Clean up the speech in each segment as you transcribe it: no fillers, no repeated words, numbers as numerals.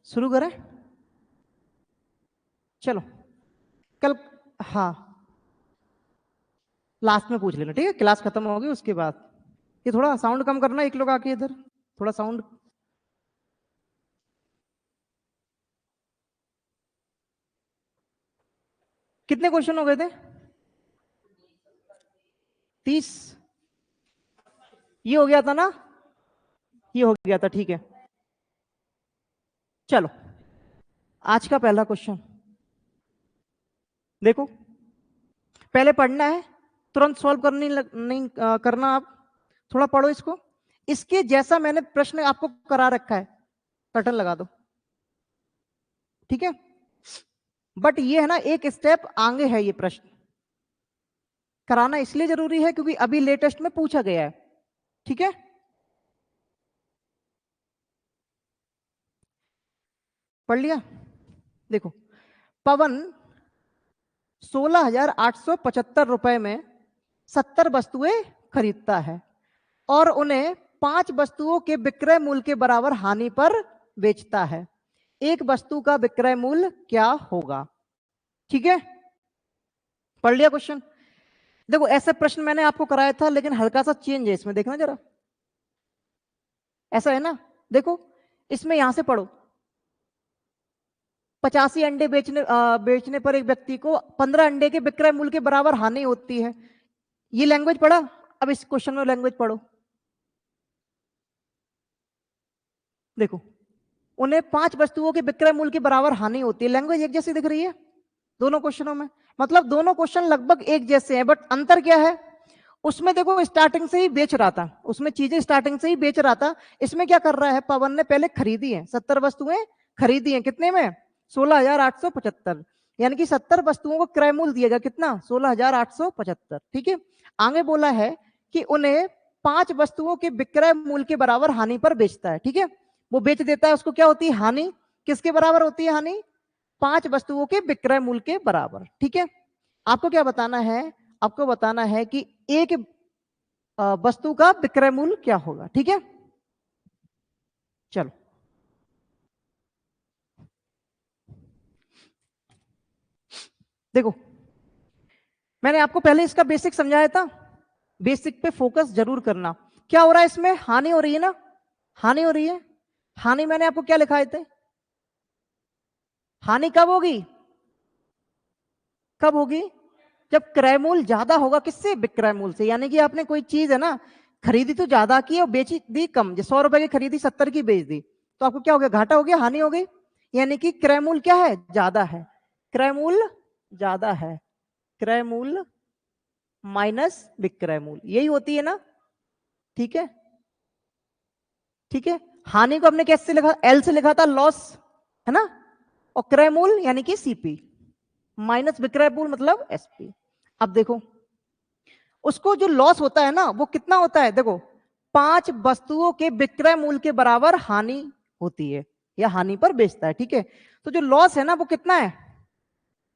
शुरू करें? चलो कल, हाँ लास्ट में पूछ लेना, ठीक है? क्लास खत्म होगी उसके बाद। ये थोड़ा साउंड कम करना, एक लोग आके इधर थोड़ा साउंड। कितने क्वेश्चन हो गए थे? 30। ये हो गया था ना? ये हो गया था, ठीक है। चलो आज का पहला क्वेश्चन देखो, पहले पढ़ना है, तुरंत सॉल्व करनी नहीं करना। आप थोड़ा पढ़ो इसको, इसके जैसा मैंने प्रश्न आपको करा रखा है, कर्टन लगा दो, ठीक है? बट ये है ना, एक स्टेप आगे है ये प्रश्न। कराना इसलिए जरूरी है क्योंकि अभी लेटेस्ट में पूछा गया है, ठीक है? पढ़ लिया? देखो, पवन 16,875 में 70 वस्तुएं खरीदता है और उन्हें 5 वस्तुओं के विक्रय मूल्य के बराबर हानि पर बेचता है। एक वस्तु का विक्रय मूल्य क्या होगा? ठीक है, पढ़ लिया क्वेश्चन? देखो ऐसा प्रश्न मैंने आपको कराया था, लेकिन हल्का सा चेंज है इसमें, देखना जरा। ऐसा है ना, देखो इसमें यहां से पढ़ो, 85 अंडे बेचने पर एक व्यक्ति को 15 अंडे के विक्रय मूल्य के बराबर हानि होती है। ये लैंग्वेज पढ़ा? अब इस क्वेश्चन में लैंग्वेज पढ़ो। देखो, उन्हें 5 वस्तुओं के विक्रय मूल्य के बराबर हानि होती है। लैंग्वेज एक जैसी दिख रही है दोनों क्वेश्चनों में, मतलब दोनों क्वेश्चन लगभग एक जैसे हैं, बट अंतर क्या है? उसमें देखो स्टार्टिंग से ही बेच रहा था, उसमें चीजें स्टार्टिंग से ही बेच रहा था। इसमें क्या कर रहा है, पवन ने पहले खरीदी है, 70 वस्तुएं खरीदी हैं। कितने में? 16,875, यानी कि 70 वस्तुओं को क्रय मूल्य दिएगा कितना? 16,875, ठीक है? आगे बोला है कि उन्हें 5 वस्तुओं के विक्रय मूल्य के बराबर हानि पर बेचता है, ठीक है? वो बेच देता है, उसको क्या होती है? हानि। किसके बराबर होती है हानि? 5 वस्तुओं के विक्रय मूल्य के बराबर, ठीक है? आपको क्या बताना है? आपको बताना है कि एक वस्तु का विक्रय मूल्य क्या होगा, ठीक है? चलो देखो, मैंने आपको पहले इसका बेसिक समझाया था, बेसिक पे फोकस जरूर करना। क्या हो रहा है इसमें? हानि हो रही है ना, हानि हो रही है। हानि मैंने आपको क्या लिखाए थे? हानि कब होगी? कब होगी? जब क्रय मूल्य ज्यादा होगा। किससे? विक्रय मूल्य से। यानी कि आपने कोई चीज है ना, खरीदी तो ज्यादा की और बेची दी कम, जो 100 रुपए की खरीदी 70 की बेच दी, तो आपको क्या हो गया? घाटा हो गया, हानि हो गई। यानी कि क्रय मूल्य क्या है? ज्यादा है। क्रय मूल्य ज्यादा है, क्रय मूल्य माइनस विक्रय मूल्य, यही होती है ना, ठीक है? ठीक है, हानि को हमने कैसे लिखा? एल से लिखा था, लॉस, है ना? और क्रय मूल्य यानी कि सीपी माइनस विक्रय मूल्य मतलब एसपी। अब देखो, उसको जो लॉस होता है ना, वो कितना होता है? देखो, 5 वस्तुओं के विक्रय मूल्य के बराबर हानि होती है, या हानि पर बेचता है, ठीक है? तो जो लॉस है ना, वो कितना है?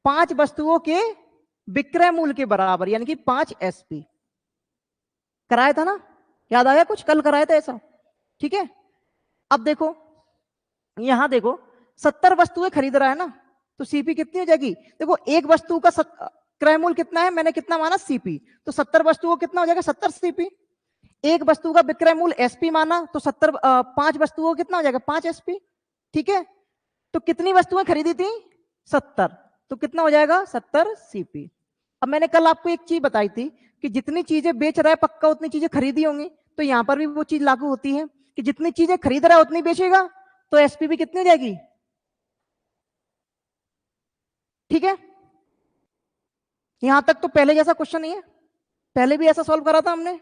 5 वस्तुओं के विक्रय मूल्य के बराबर, यानी कि 5 एसपी। कराया था ना? याद आया कुछ? कल कराया था ऐसा, ठीक है? अब देखो, यहां देखो, 70 वस्तुएं खरीद रहा है ना, तो सीपी कितनी हो जाएगी? देखो, एक वस्तु का क्रय मूल्य कितना है? मैंने कितना माना? सीपी। तो 70 वस्तुओं कितना हो जाएगा? 70 सीपी। एक वस्तु का विक्रय मूल्य एसपी माना, तो 70 5 वस्तुओं कितना हो जाएगा? 5 एसपी, ठीक है? तो कितनी वस्तुएं खरीदी थी? 70, तो कितना हो जाएगा? 70 सीपी। अब मैंने कल आपको एक चीज बताई थी कि जितनी चीजें बेच रहा है पक्का उतनी चीजें खरीदी होंगी, तो यहां पर भी वो चीज लागू होती है कि जितनी चीजें खरीद रहा है उतनी बेचेगा, तो एसपी भी कितनी हो जाएगी? ठीक है, यहां तक तो पहले जैसा क्वेश्चन नहीं है, पहले भी ऐसा सॉल्व करा था हमने,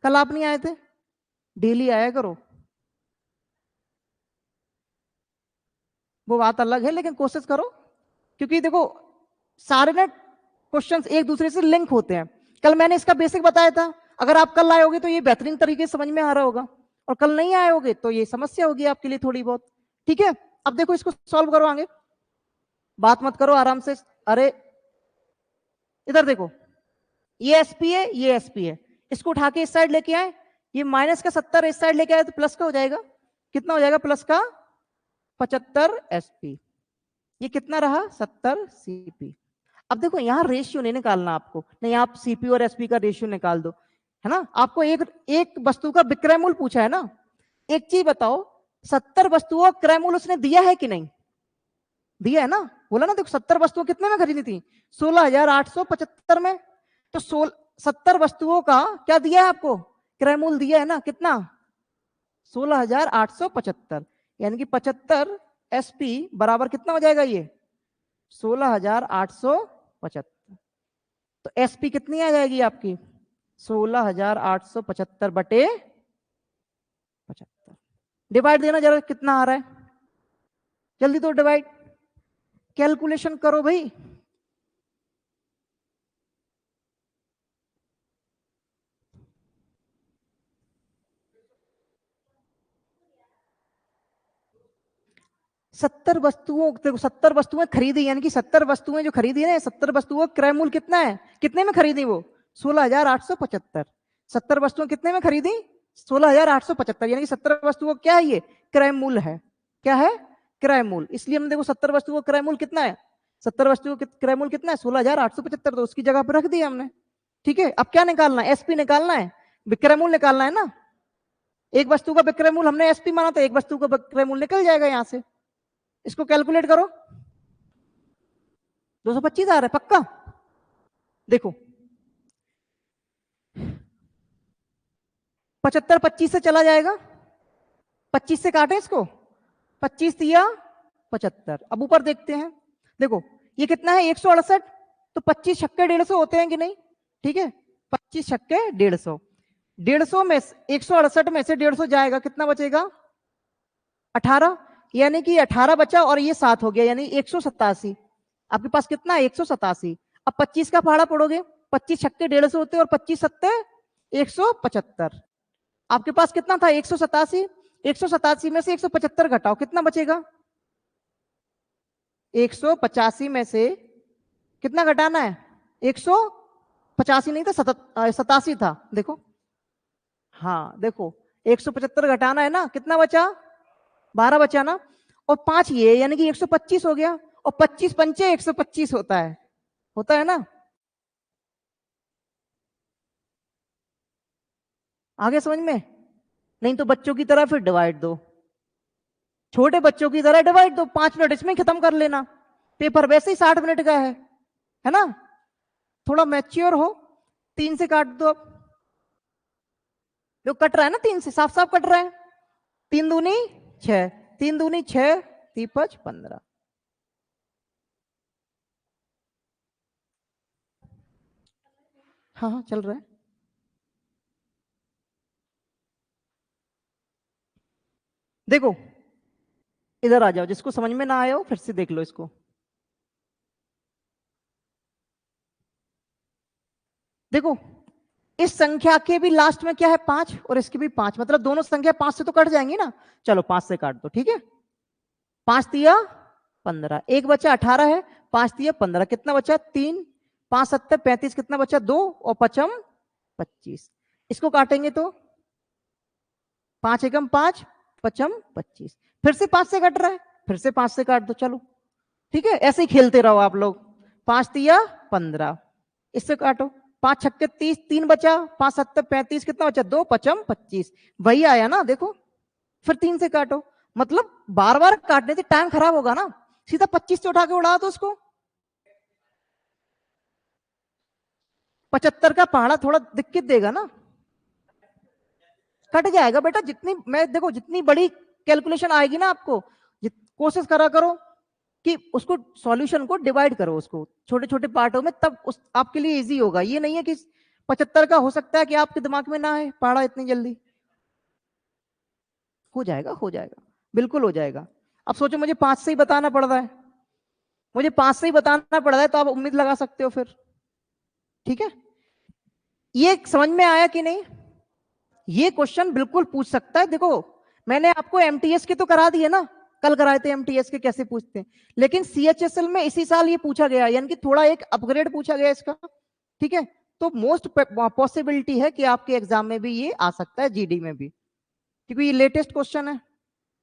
कल आप नहीं आए थे। डेली आया करो, वो बात अलग है, लेकिन कोशिश करो, क्योंकि देखो सारे ना क्वेश्चंस एक दूसरे से लिंक होते हैं। कल मैंने इसका बेसिक बताया था, अगर आप कल आए होगे तो ये बेहतरीन तरीके से समझ में आ रहा होगा, और कल नहीं आए होगे तो ये समस्या होगी आपके लिए थोड़ी बहुत, ठीक है? अब देखो, इसको सॉल्व करो, आगे बात मत करो, आराम से। अरे इधर देखो, ये एसपी है, ये एसपी है, इसको उठा के इस साइड लेके आए, ये माइनस का 70 इस साइड लेके आए तो प्लस का हो जाएगा। कितना हो जाएगा प्लस का? 75 sp, ये कितना रहा 70 cp। अब देखो यहाँ रेशियो नहीं निकालना आपको, नहीं आप सीपी और एसपी का रेशियो निकाल दो, है ना। आपको एक वस्तु का विक्रय मूल्य पूछा है ना। एक चीज बताओ, 70 वस्तुओं का क्रय मूल्य उसने दिया है कि नहीं? दिया है ना, बोला ना। देखो 70 वस्तुएं कितने में खरीदी थी? 16,875 में। तो 70 वस्तुओं का क्या दिया है आपको? क्रय मूल्य दिया है ना, कितना? 16,875, यानी कि 75 एसपी बराबर कितना हो जाएगा ये? 16,875। तो एसपी कितनी आ जाएगी आपकी? 16,875 बटे 75। डिवाइड देना जरा, कितना आ रहा है? जल्दी तो डिवाइड, कैलकुलेशन करो भाई। सत्तर वस्तुओं, देखो 70 वस्तुएं खरीदी, यानी कि 70 वस्तुएं जो खरीदी है, 70 वस्तुओं का क्रय मूल्य कितना है? कितने में खरीदी वो? 16,875। 70 वस्तुएं कितने में खरीदी? 16,875, यानी कि 70 वस्तुओं क्या है? ये क्रय मूल्य है। क्या है? क्रय मूल्य। इसलिए हम देखो 70 वस्तुओं का क्रय मूल्य कितना है? 70 वस्तुओं का क्रय मूल्य कितना है? 16,875, तो उसकी जगह पर रख दिया हमने। ठीक है, अब क्या निकालना है? एसपी निकालना है, विक्रय मूल्य निकालना है ना। एक वस्तु का विक्रय मूल्य हमने एसपी माना, तो एक वस्तु का विक्रय मूल्य निकल जाएगा यहां से। इसको कैलकुलेट करो, 225 आ रहा है पक्का? देखो 75 25 से चला जाएगा, 25 से काटे इसको, 25 दिया 75। अब ऊपर देखते हैं, देखो ये कितना है? 168। तो 25 छक्के 150 होते हैं कि नहीं? ठीक है, 25 छक्के 150, 150 में 168 में से 150 जाएगा, कितना बचेगा? 18, यानी कि 18 बचा और ये 7 हो गया, यानी 187। आपके पास कितना है? 187। अब 25 का पहाड़ा पड़ोगे, 25 छक्के 150 होते हैं और 25 सत्ते 175। आपके पास कितना था? 187। 187 में से 175 घटाओ, कितना बचेगा? 185 में से कितना घटाना है? 185 नहीं था, 87 था। देखो, हाँ देखो 175 घटाना है ना, कितना बचा? 12 बचा ना। और 5 ये, यानी कि 125 हो गया। और 25 पंचे 125 होता है ना। आगे समझ में? नहीं तो बच्चों की तरह फिर डिवाइड दो, छोटे बच्चों की तरह डिवाइड दो, 5 मिनट इसमें खत्म कर लेना, पेपर वैसे ही 60 मिनट का है ना। थोड़ा मैच्योर हो, 3 से काट दो। अब जो कट रहा है ना, 3 से साफ साफ कट रहा है। 3 दूनी 6, 3 दूनी 6, 3 15। हाँ हाँ चल रहा है। देखो इधर आ जाओ, जिसको समझ में ना आया हो फिर से देख लो इसको। देखो इस संख्या के भी लास्ट में क्या है? 5, और इसकी भी 5, मतलब दोनों संख्या 5 से तो कट जाएंगी ना। चलो 5 से काट दो, ठीक है। 5 दिया 15, एक बचा 18 है, 5 दिया 15, कितना बचा? 3, 5 7 35, कितना बचा? 2, और 5 25। इसको काटेंगे तो 5 एकम 5, 5 25। फिर से 5 से कट रहा है, फिर से 5 से काट दो, चलो ठीक है। ऐसे ही खेलते रहो आप लोग। 5 दिया 15, इससे काटो, 5 छक्के 30, 3 बचा, 5 7 35, कितना बचा? 2, 5 25, वही आया ना। देखो फिर 3 से काटो, मतलब बार बार काटने से टाइम खराब होगा ना, सीधा 25 से उठा के उड़ा दो उसको। 75 का पहाड़ा थोड़ा दिक्कत देगा ना, कट जाएगा बेटा। जितनी मैं देखो, जितनी बड़ी कैलकुलेशन आएगी ना आपको, कोशिश करा करो कि उसको सॉल्यूशन को डिवाइड करो, उसको छोटे छोटे पार्टों में, तब उस आपके लिए इजी होगा। ये नहीं है कि 75 का हो सकता है कि आपके दिमाग में ना है पहाड़ा इतनी जल्दी। हो जाएगा, हो जाएगा, बिल्कुल हो जाएगा। अब सोचो मुझे 5 से ही बताना पड़ रहा है, मुझे 5 से ही बताना पड़ रहा है, तो आप उम्मीद लगा सकते हो फिर। ठीक है, ये समझ में आया कि नहीं? ये क्वेश्चन बिल्कुल पूछ सकता है। देखो मैंने आपको एमटीएस के तो करा दिए ना, कल कराए थे एमटीएस के कैसे पूछते हैं, लेकिन सीएचएसएल में इसी साल ये पूछा गया, यानी कि थोड़ा एक अपग्रेड पूछा गया इसका। ठीक है, तो मोस्ट पॉसिबिलिटी है कि आपके एग्जाम में भी ये आ सकता है, जीडी में भी, क्योंकि ये लेटेस्ट क्वेश्चन है।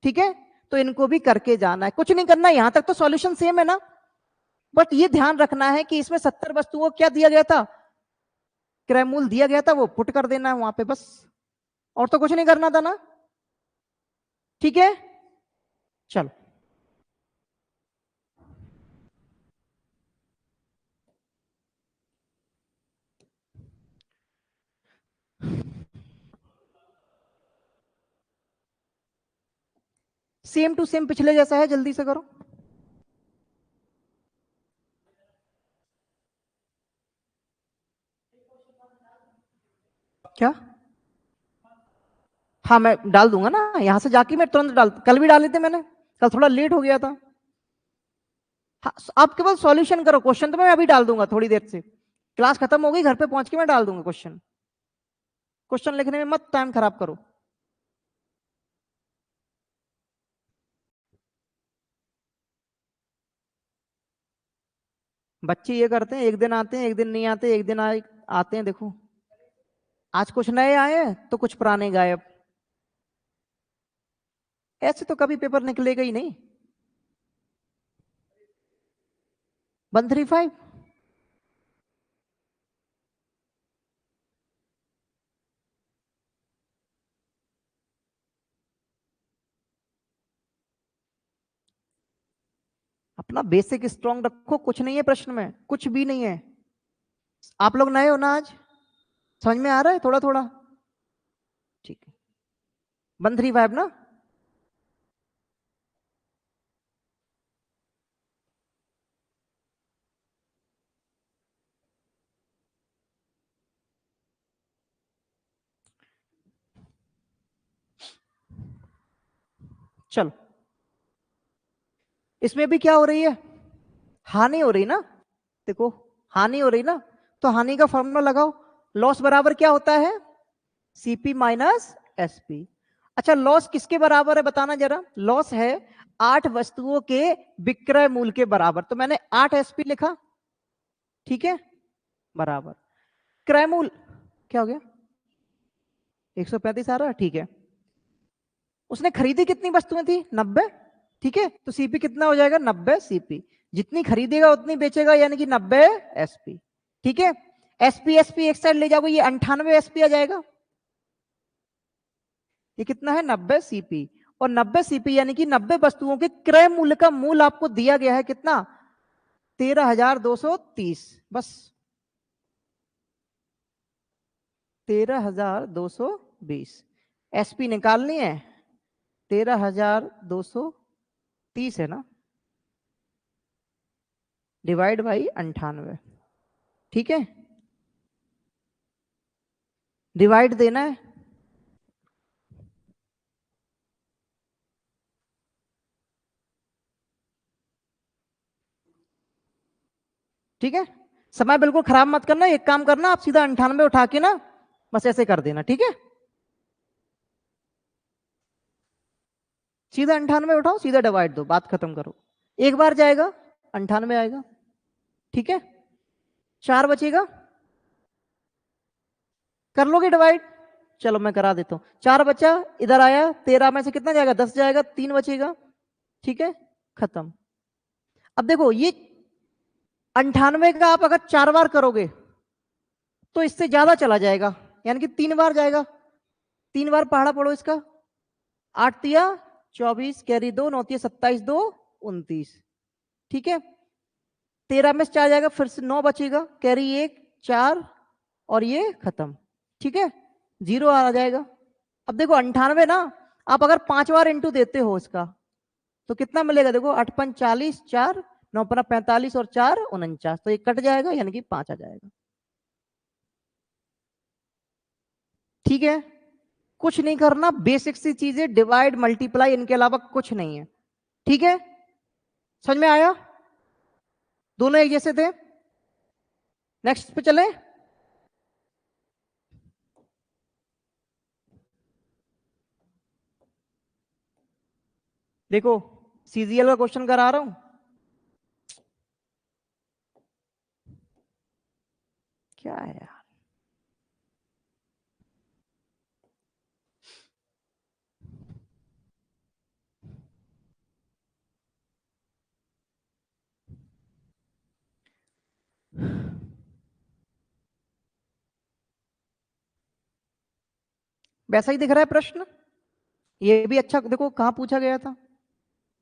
ठीक है, तो इनको भी करके जाना है, कुछ नहीं करना, यहां तक तो सॉल्यूशन सेम है ना, बट ये ध्यान रखना है कि इसमें 70 वस्तुओं क्या दिया गया था, क्रय मूल्य दिया गया था, वो पुट कर देना है वहां पे बस, और तो कुछ नहीं करना था ना। ठीक है, चलो सेम टू सेम पिछले जैसा है, जल्दी से करो। क्या? हाँ मैं डाल दूंगा ना, यहां से जाके मैं तुरंत डाल, कल भी डाले थे मैंने, कल थोड़ा लेट हो गया था। हाँ, आप केवल सॉल्यूशन करो, क्वेश्चन तो मैं अभी डाल दूंगा थोड़ी देर से, क्लास खत्म हो गई, घर पे पहुंच के मैं डाल दूंगा क्वेश्चन, क्वेश्चन लिखने में मत टाइम खराब करो। बच्चे ये करते हैं, एक दिन आते हैं एक दिन नहीं आते, एक दिन आते हैं, देखो आज कुछ नए आए हैं तो कुछ पुराने गायब, ऐसे तो कभी पेपर निकलेगा ही नहीं। 135 अपना बेसिक स्ट्रांग रखो, कुछ नहीं है प्रश्न में, कुछ भी नहीं है। आप लोग नए हो ना आज, समझ में आ रहा है थोड़ा थोड़ा? ठीक है, 135 ना। चलो, इसमें भी क्या हो रही है, हानि हो रही ना, देखो हानि हो रही ना, तो हानि का फॉर्मूला लगाओ, लॉस बराबर क्या होता है, सीपी माइनस एसपी। अच्छा लॉस किसके बराबर है बताना जरा, लॉस है 8 वस्तुओं के विक्रय मूल्य के बराबर, तो मैंने 8 एसपी लिखा, ठीक है, बराबर क्रय मूल्य क्या हो गया, 135 आ रहा है, ठीक है। उसने खरीदी कितनी वस्तुएं थी, 90, ठीक है, तो सीपी कितना हो जाएगा, 90 सीपी, जितनी खरीदेगा उतनी बेचेगा, यानी कि 90 एसपी, ठीक है। एसपी एसपी एक साइड ले जाओगे, ये 98 एसपी आ जाएगा, ये कितना है, 90 सीपी, और 90 सीपी यानी कि 90 वस्तुओं के क्रय मूल्य का मूल्य आपको दिया गया है कितना, 13,230, बस 13,220, एसपी निकालनी है, 13,230 है ना, डिवाइड बाई 98, ठीक है, डिवाइड देना है, ठीक है। समय बिल्कुल खराब मत करना, एक काम करना आप सीधा 98 उठा के ना बस ऐसे कर देना, ठीक है, सीधा 98 उठाओ, सीधा डिवाइड दो, बात खत्म करो, एक बार जाएगा 98 आएगा, ठीक है, 4 बचेगा, कर लोगे डिवाइड, चलो मैं करा देता हूं, 4 बचा, इधर आया 13 में से कितना जाएगा, 10 जाएगा, 3 बचेगा, ठीक है, खत्म। अब देखो ये 98 का आप अगर 4 बार करोगे तो इससे ज्यादा चला जाएगा, यानी कि 3 बार जाएगा, 3 बार पहाड़ा पढ़ो इसका, 8 तिया 24, कैरी 2, 9 तिया 27, 2 29, ठीक है, 13 में से 4 जाएगा, फिर से 9 बचेगा, कैरी 1 4, और ये खत्म, ठीक है, 0 आ जाएगा। अब देखो 98 ना, आप अगर 5 बार इंटू देते हो इसका तो कितना मिलेगा, देखो 8 5 40, 4 9 5 45 और 4 49, तो ये कट जाएगा यानी कि 5 आ जाएगा, ठीक है। कुछ नहीं करना, बेसिक सी चीजें, डिवाइड मल्टीप्लाई, इनके अलावा कुछ नहीं है, ठीक है, समझ में आया, दोनों एक जैसे थे। नेक्स्ट पे चले, देखो सीजीएल का क्वेश्चन करा रहा हूं, क्या है यार, वैसा ही दिख रहा है प्रश्न, ये भी अच्छा देखो कहां पूछा गया था।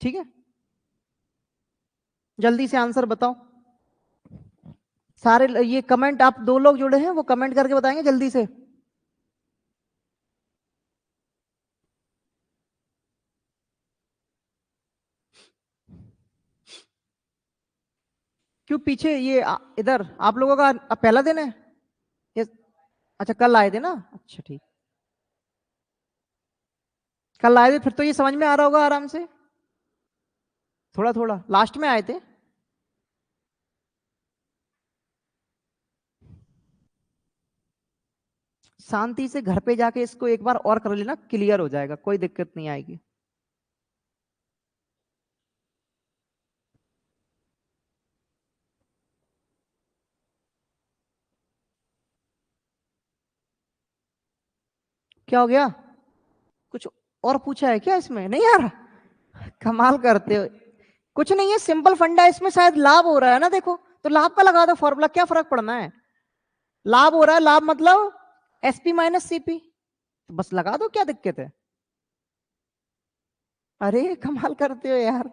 ठीक है, जल्दी से आंसर बताओ सारे। ये कमेंट आप दो लोग जुड़े हैं वो कमेंट करके बताएंगे जल्दी से। क्यों पीछे ये इधर आप लोगों का पहला दिन है ये? अच्छा कल आए थे ना, अच्छा ठीक। कल आए थे फिर तो ये समझ में आ रहा होगा आराम से, थोड़ा थोड़ा लास्ट में आए थे। शांति से घर पे जाके इसको एक बार और कर लेना, क्लियर हो जाएगा, कोई दिक्कत नहीं आएगी। क्या हो गया, कुछ और पूछा है क्या इसमें? नहीं यार, कमाल करते हो। कुछ नहीं है, सिंपल फंडा है इसमें, शायद लाभ हो रहा है ना, देखो तो लाभ का लगा दो फॉर्मूला, क्या फर्क पड़ना है। लाभ हो रहा है, लाभ मतलब एसपी माइनस सीपी, तो बस लगा दो, क्या दिक्कत है। अरे कमाल करते हो यार,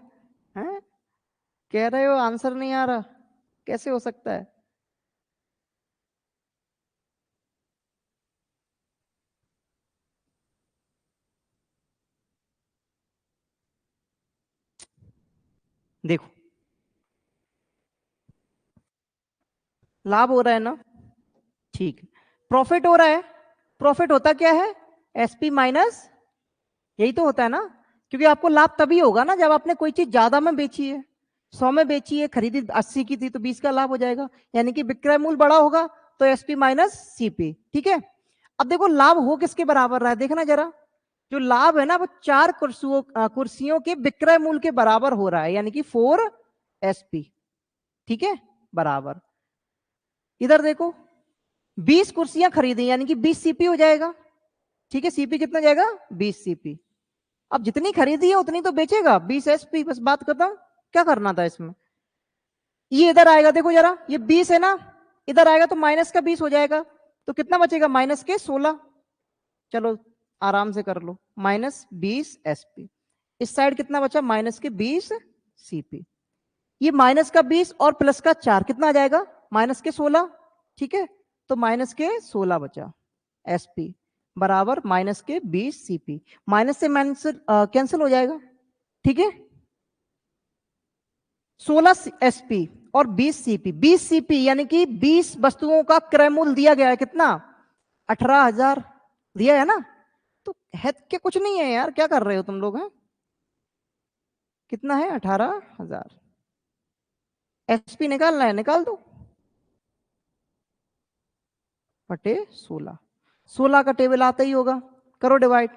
हैं? कह रहे हो आंसर नहीं आ रहा, कैसे हो सकता है। देखो लाभ हो रहा है ना, ठीक है। प्रॉफिट हो रहा है, प्रॉफिट होता क्या है, एसपी माइनस, यही तो होता है ना। क्योंकि आपको लाभ तभी होगा ना जब आपने कोई चीज ज्यादा में बेची है, 100 में बेची है, खरीदी 80 की थी तो 20 का लाभ हो जाएगा, यानी कि विक्रय मूल्य बड़ा होगा तो एसपी माइनस सीपी। ठीक है, अब देखो लाभ हो किसके बराबर रहा है, देखना जरा। जो लाभ है ना वो 4 कुर्सियों के विक्रय मूल्य के बराबर हो रहा है, यानी कि 4 एसपी। ठीक है, बराबर। इधर देखो 20 कुर्सियां खरीदी यानी कि 20 सीपी हो जाएगा। ठीक है, सीपी कितना जाएगा, 20 सीपी। अब जितनी खरीदी है उतनी तो बेचेगा, 20 एसपी, बस बात खत्म। क्या करना था इसमें, ये इधर आएगा, देखो जरा ये 20 है ना, इधर आएगा तो माइनस का 20 हो जाएगा, तो कितना बचेगा, माइनस के 16। चलो आराम से कर लो, माइनस 20 एसपी। इस साइड कितना बचा, माइनस के 20 सीपी। ये माइनस का 20 और प्लस का 4 कितना आ जाएगा, माइनस के 16। ठीक है, तो माइनस के 16 बचा एसपी बराबर माइनस के 20 सीपी। माइनस से माइनस कैंसिल हो जाएगा। ठीक है, 16 एसपी और 20 सीपी, 20 सीपी यानी कि 20 वस्तुओं का क्रय मूल्य दिया गया है, कितना, 18,000 दिया है ना। तो है क्या, कुछ नहीं है यार, क्या कर रहे हो तुम लोग हैं, कितना है, 18,000। एसपी निकालना है, निकाल दो, बटे 16, 16 का टेबल आता ही होगा, करो डिवाइड।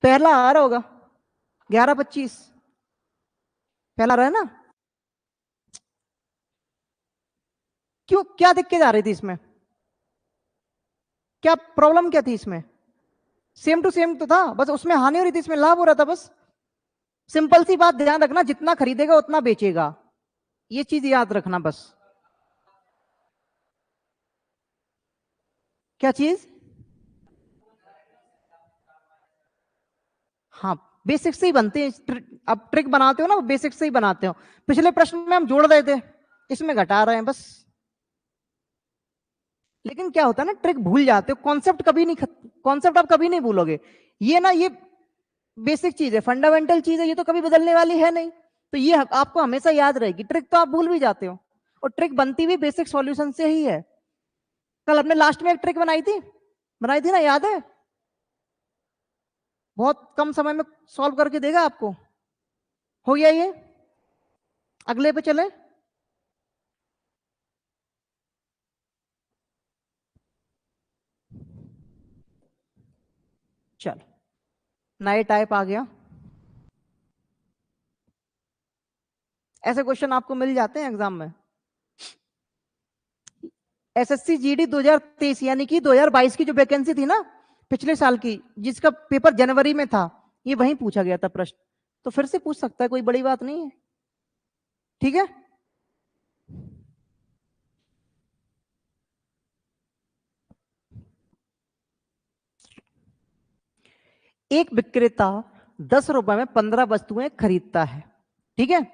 पहला आ रहा होगा 11,25, पहला रहा है ना। क्यों, क्या दिक्कत आ रही थी इसमें, क्या प्रॉब्लम क्या थी इसमें, सेम टू सेम तो था, बस उसमें हानि हो रही थी, इसमें लाभ हो रहा था बस। सिंपल सी बात ध्यान रखना, जितना खरीदेगा उतना बेचेगा, ये चीज याद रखना बस। क्या चीज, हाँ बेसिक से ही बनते हैं, अब ट्रिक बनाते हो ना बेसिक से ही बनाते हो। पिछले प्रश्न में हम जोड़ रहे थे, इसमें घटा रहे हैं बस। लेकिन क्या होता है ना, ट्रिक भूल जाते हो, कॉन्सेप्ट कभी नहीं, कॉन्सेप्ट आप कभी नहीं भूलोगे। ये ना ये बेसिक चीज है, फंडामेंटल चीज है, ये तो कभी बदलने वाली है नहीं, तो ये आपको हमेशा याद रहेगी। ट्रिक तो आप भूल भी जाते हो, और ट्रिक बनती भी बेसिक सॉल्यूशन से ही है। कल हमने लास्ट में एक ट्रिक बनाई थी ना, याद है, बहुत कम समय में सॉल्व करके देगा आपको। हो गया ये, अगले पे चले। चल, नए टाइप आ गया, ऐसे क्वेश्चन आपको मिल जाते हैं एग्जाम में। एसएससी जीडी 2023 यानी कि 2022 की जो वैकेंसी थी ना, पिछले साल की, जिसका पेपर जनवरी में था, ये वहीं पूछा गया था प्रश्न, तो फिर से पूछ सकता है, कोई बड़ी बात नहीं है। ठीक है, एक विक्रेता 10 रुपए में 15 वस्तुएं खरीदता है, ठीक है,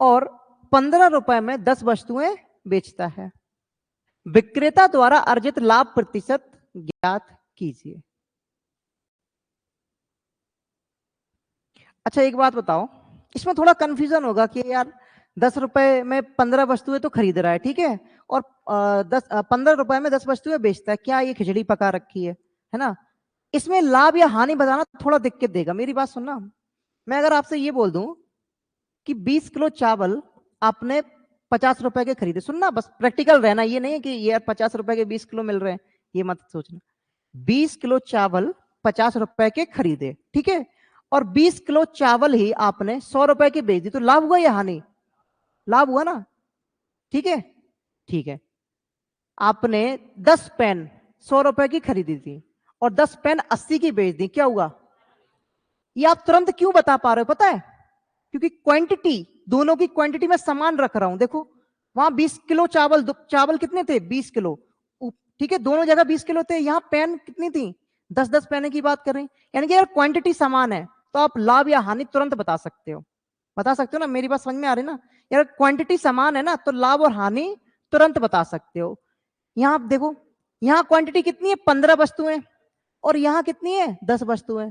और 15 रुपए में 10 वस्तुएं बेचता है। विक्रेता द्वारा अर्जित लाभ प्रतिशत ज्ञात कीजिए। अच्छा एक बात बताओ, इसमें थोड़ा कंफ्यूजन होगा कि यार 10 रुपए में 15 वस्तुएं तो खरीद रहा है, ठीक है, और 15 रुपए में 10 वस्तुएं बेचता है, क्या ये खिचड़ी पका रखी है ना? इसमें लाभ या हानि बताना थोड़ा दिक्कत देगा। मेरी बात सुनना, मैं अगर आपसे ये बोल दूं कि 20 किलो चावल आपने 50 रुपए के खरीदे, सुनना बस प्रैक्टिकल रहना, ये नहीं है कि यार 50 रुपए के 20 किलो मिल रहे हैं, ये मत सोचना। 20 किलो चावल 50 रुपए के खरीदे, ठीक है, और 20 किलो चावल ही आपने 100 रुपए की बेच दी, तो लाभ हुआ या हानि? लाभ हुआ ना, ठीक है, ठीक है। आपने 10 पेन 100 रुपए की खरीदी थी और 10 पेन 80 की बेच दी, क्या हुआ? ये आप तुरंत क्यों बता पा रहे हो पता है? क्योंकि क्वांटिटी, दोनों की क्वांटिटी में समान रख रहा हूं। देखो वहां 20 किलो चावल, चावल कितने थे? 20 किलो, ठीक है, दोनों जगह 20 किलो थे। यहाँ पेन कितनी थी? 10-10 पेन की बात कर रहे हैं, यानी कि यार क्वांटिटी समान है, तो आप लाभ या हानि तुरंत बता सकते हो। बता सकते हो ना, मेरी बात समझ में आ रही ना? यार क्वांटिटी समान है ना, तो लाभ और हानि तुरंत बता सकते हो। यहाँ आप देखो, यहाँ क्वांटिटी कितनी है? 15 वस्तुएं, और यहाँ कितनी है? 10 वस्तुएं,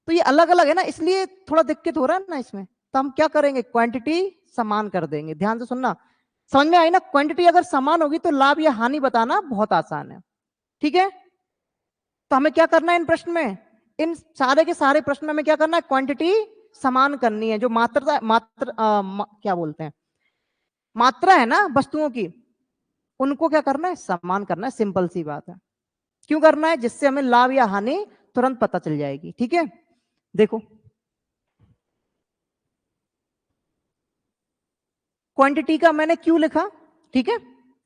तो ये अलग अलग है ना, इसलिए थोड़ा दिक्कत हो रहा है ना इसमें। तो हम क्या करेंगे? क्वांटिटी समान कर देंगे। ध्यान से सुनना, समझ में आई ना? क्वांटिटी अगर समान होगी तो लाभ या हानि बताना बहुत आसान है, ठीक है। तो हमें क्या करना है इन प्रश्न में? इन सारे के सारे प्रश्न में हमें क्या करना है? क्वांटिटी समान करनी है। जो क्या बोलते हैं, मात्रा है ना वस्तुओं की, उनको क्या करना है? समान करना है। सिंपल सी बात है। क्यों करना है? जिससे हमें लाभ या हानि तुरंत पता चल जाएगी, ठीक है। देखो क्वांटिटी का मैंने क्यों लिखा, ठीक है,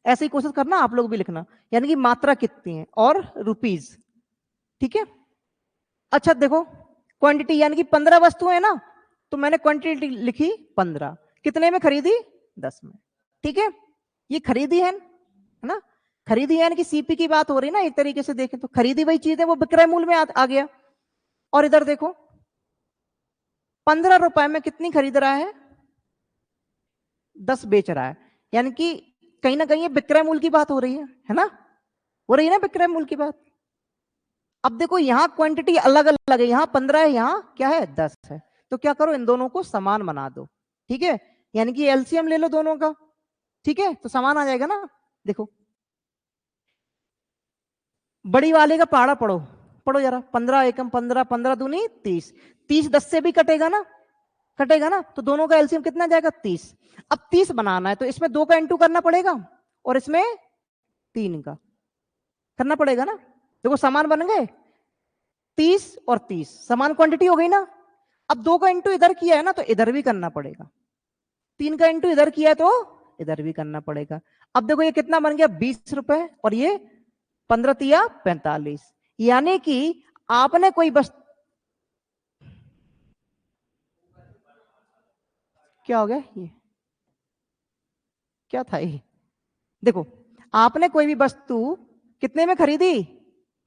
ऐसे ही कोशिश करना आप लोग भी लिखना, यानी कि मात्रा कितनी है और रुपीज, ठीक है। अच्छा देखो, क्वांटिटी यानी कि 15 वस्तुएं है ना, तो मैंने क्वांटिटी लिखी 15, कितने में खरीदी? 10 में, ठीक है। ये खरीदी है ना, खरीदी यानी कि सीपी की बात हो रही है ना, एक तरीके से देखें तो खरीदी वही चीज है, वो विक्रय मूल्य में आ गया। और इधर देखो 15 रुपए में कितनी खरीद रहा है? 10 बेच रहा है, यानी कि कहीं ना कहीं ये विक्रय मूल्य की बात हो रही है ना? हो रही है ना विक्रय मूल्य की बात। अब देखो यहाँ क्वांटिटी अलग अलग है, यहाँ 15 है, यहाँ क्या है? 10 है, तो क्या करो? इन दोनों को समान बना दो, ठीक है, यानी कि एलसीएम ले लो दोनों का, ठीक है, तो समान आ जाएगा ना। देखो बड़ी वाले का पहाड़ा पढ़ो, पढ़ो जरा। 15 एकम 15, 15 दूनी 30, 30 10 से भी कटेगा ना, कटेगा ना, तो दोनों का एलसीएम कितना जाएगा? 30। अब 30 बनाना है तो इसमें 2 का इंटू करना पड़ेगा और इसमें 3 का करना पड़ेगा ना। देखो समान बन गए, 30 और 30 समान क्वांटिटी हो गई ना। अब 2 का इंटू इधर किया है ना, तो इधर भी करना पड़ेगा। 3 का इंटू इधर किया है तो इधर भी करना पड़ेगा। अब देखो ये कितना बन गया? 20 रुपए, और ये 15 तिया 45, यानी कि आपने कोई बस, क्या हो गया ये? क्या था ये? देखो आपने कोई भी वस्तु कितने में खरीदी?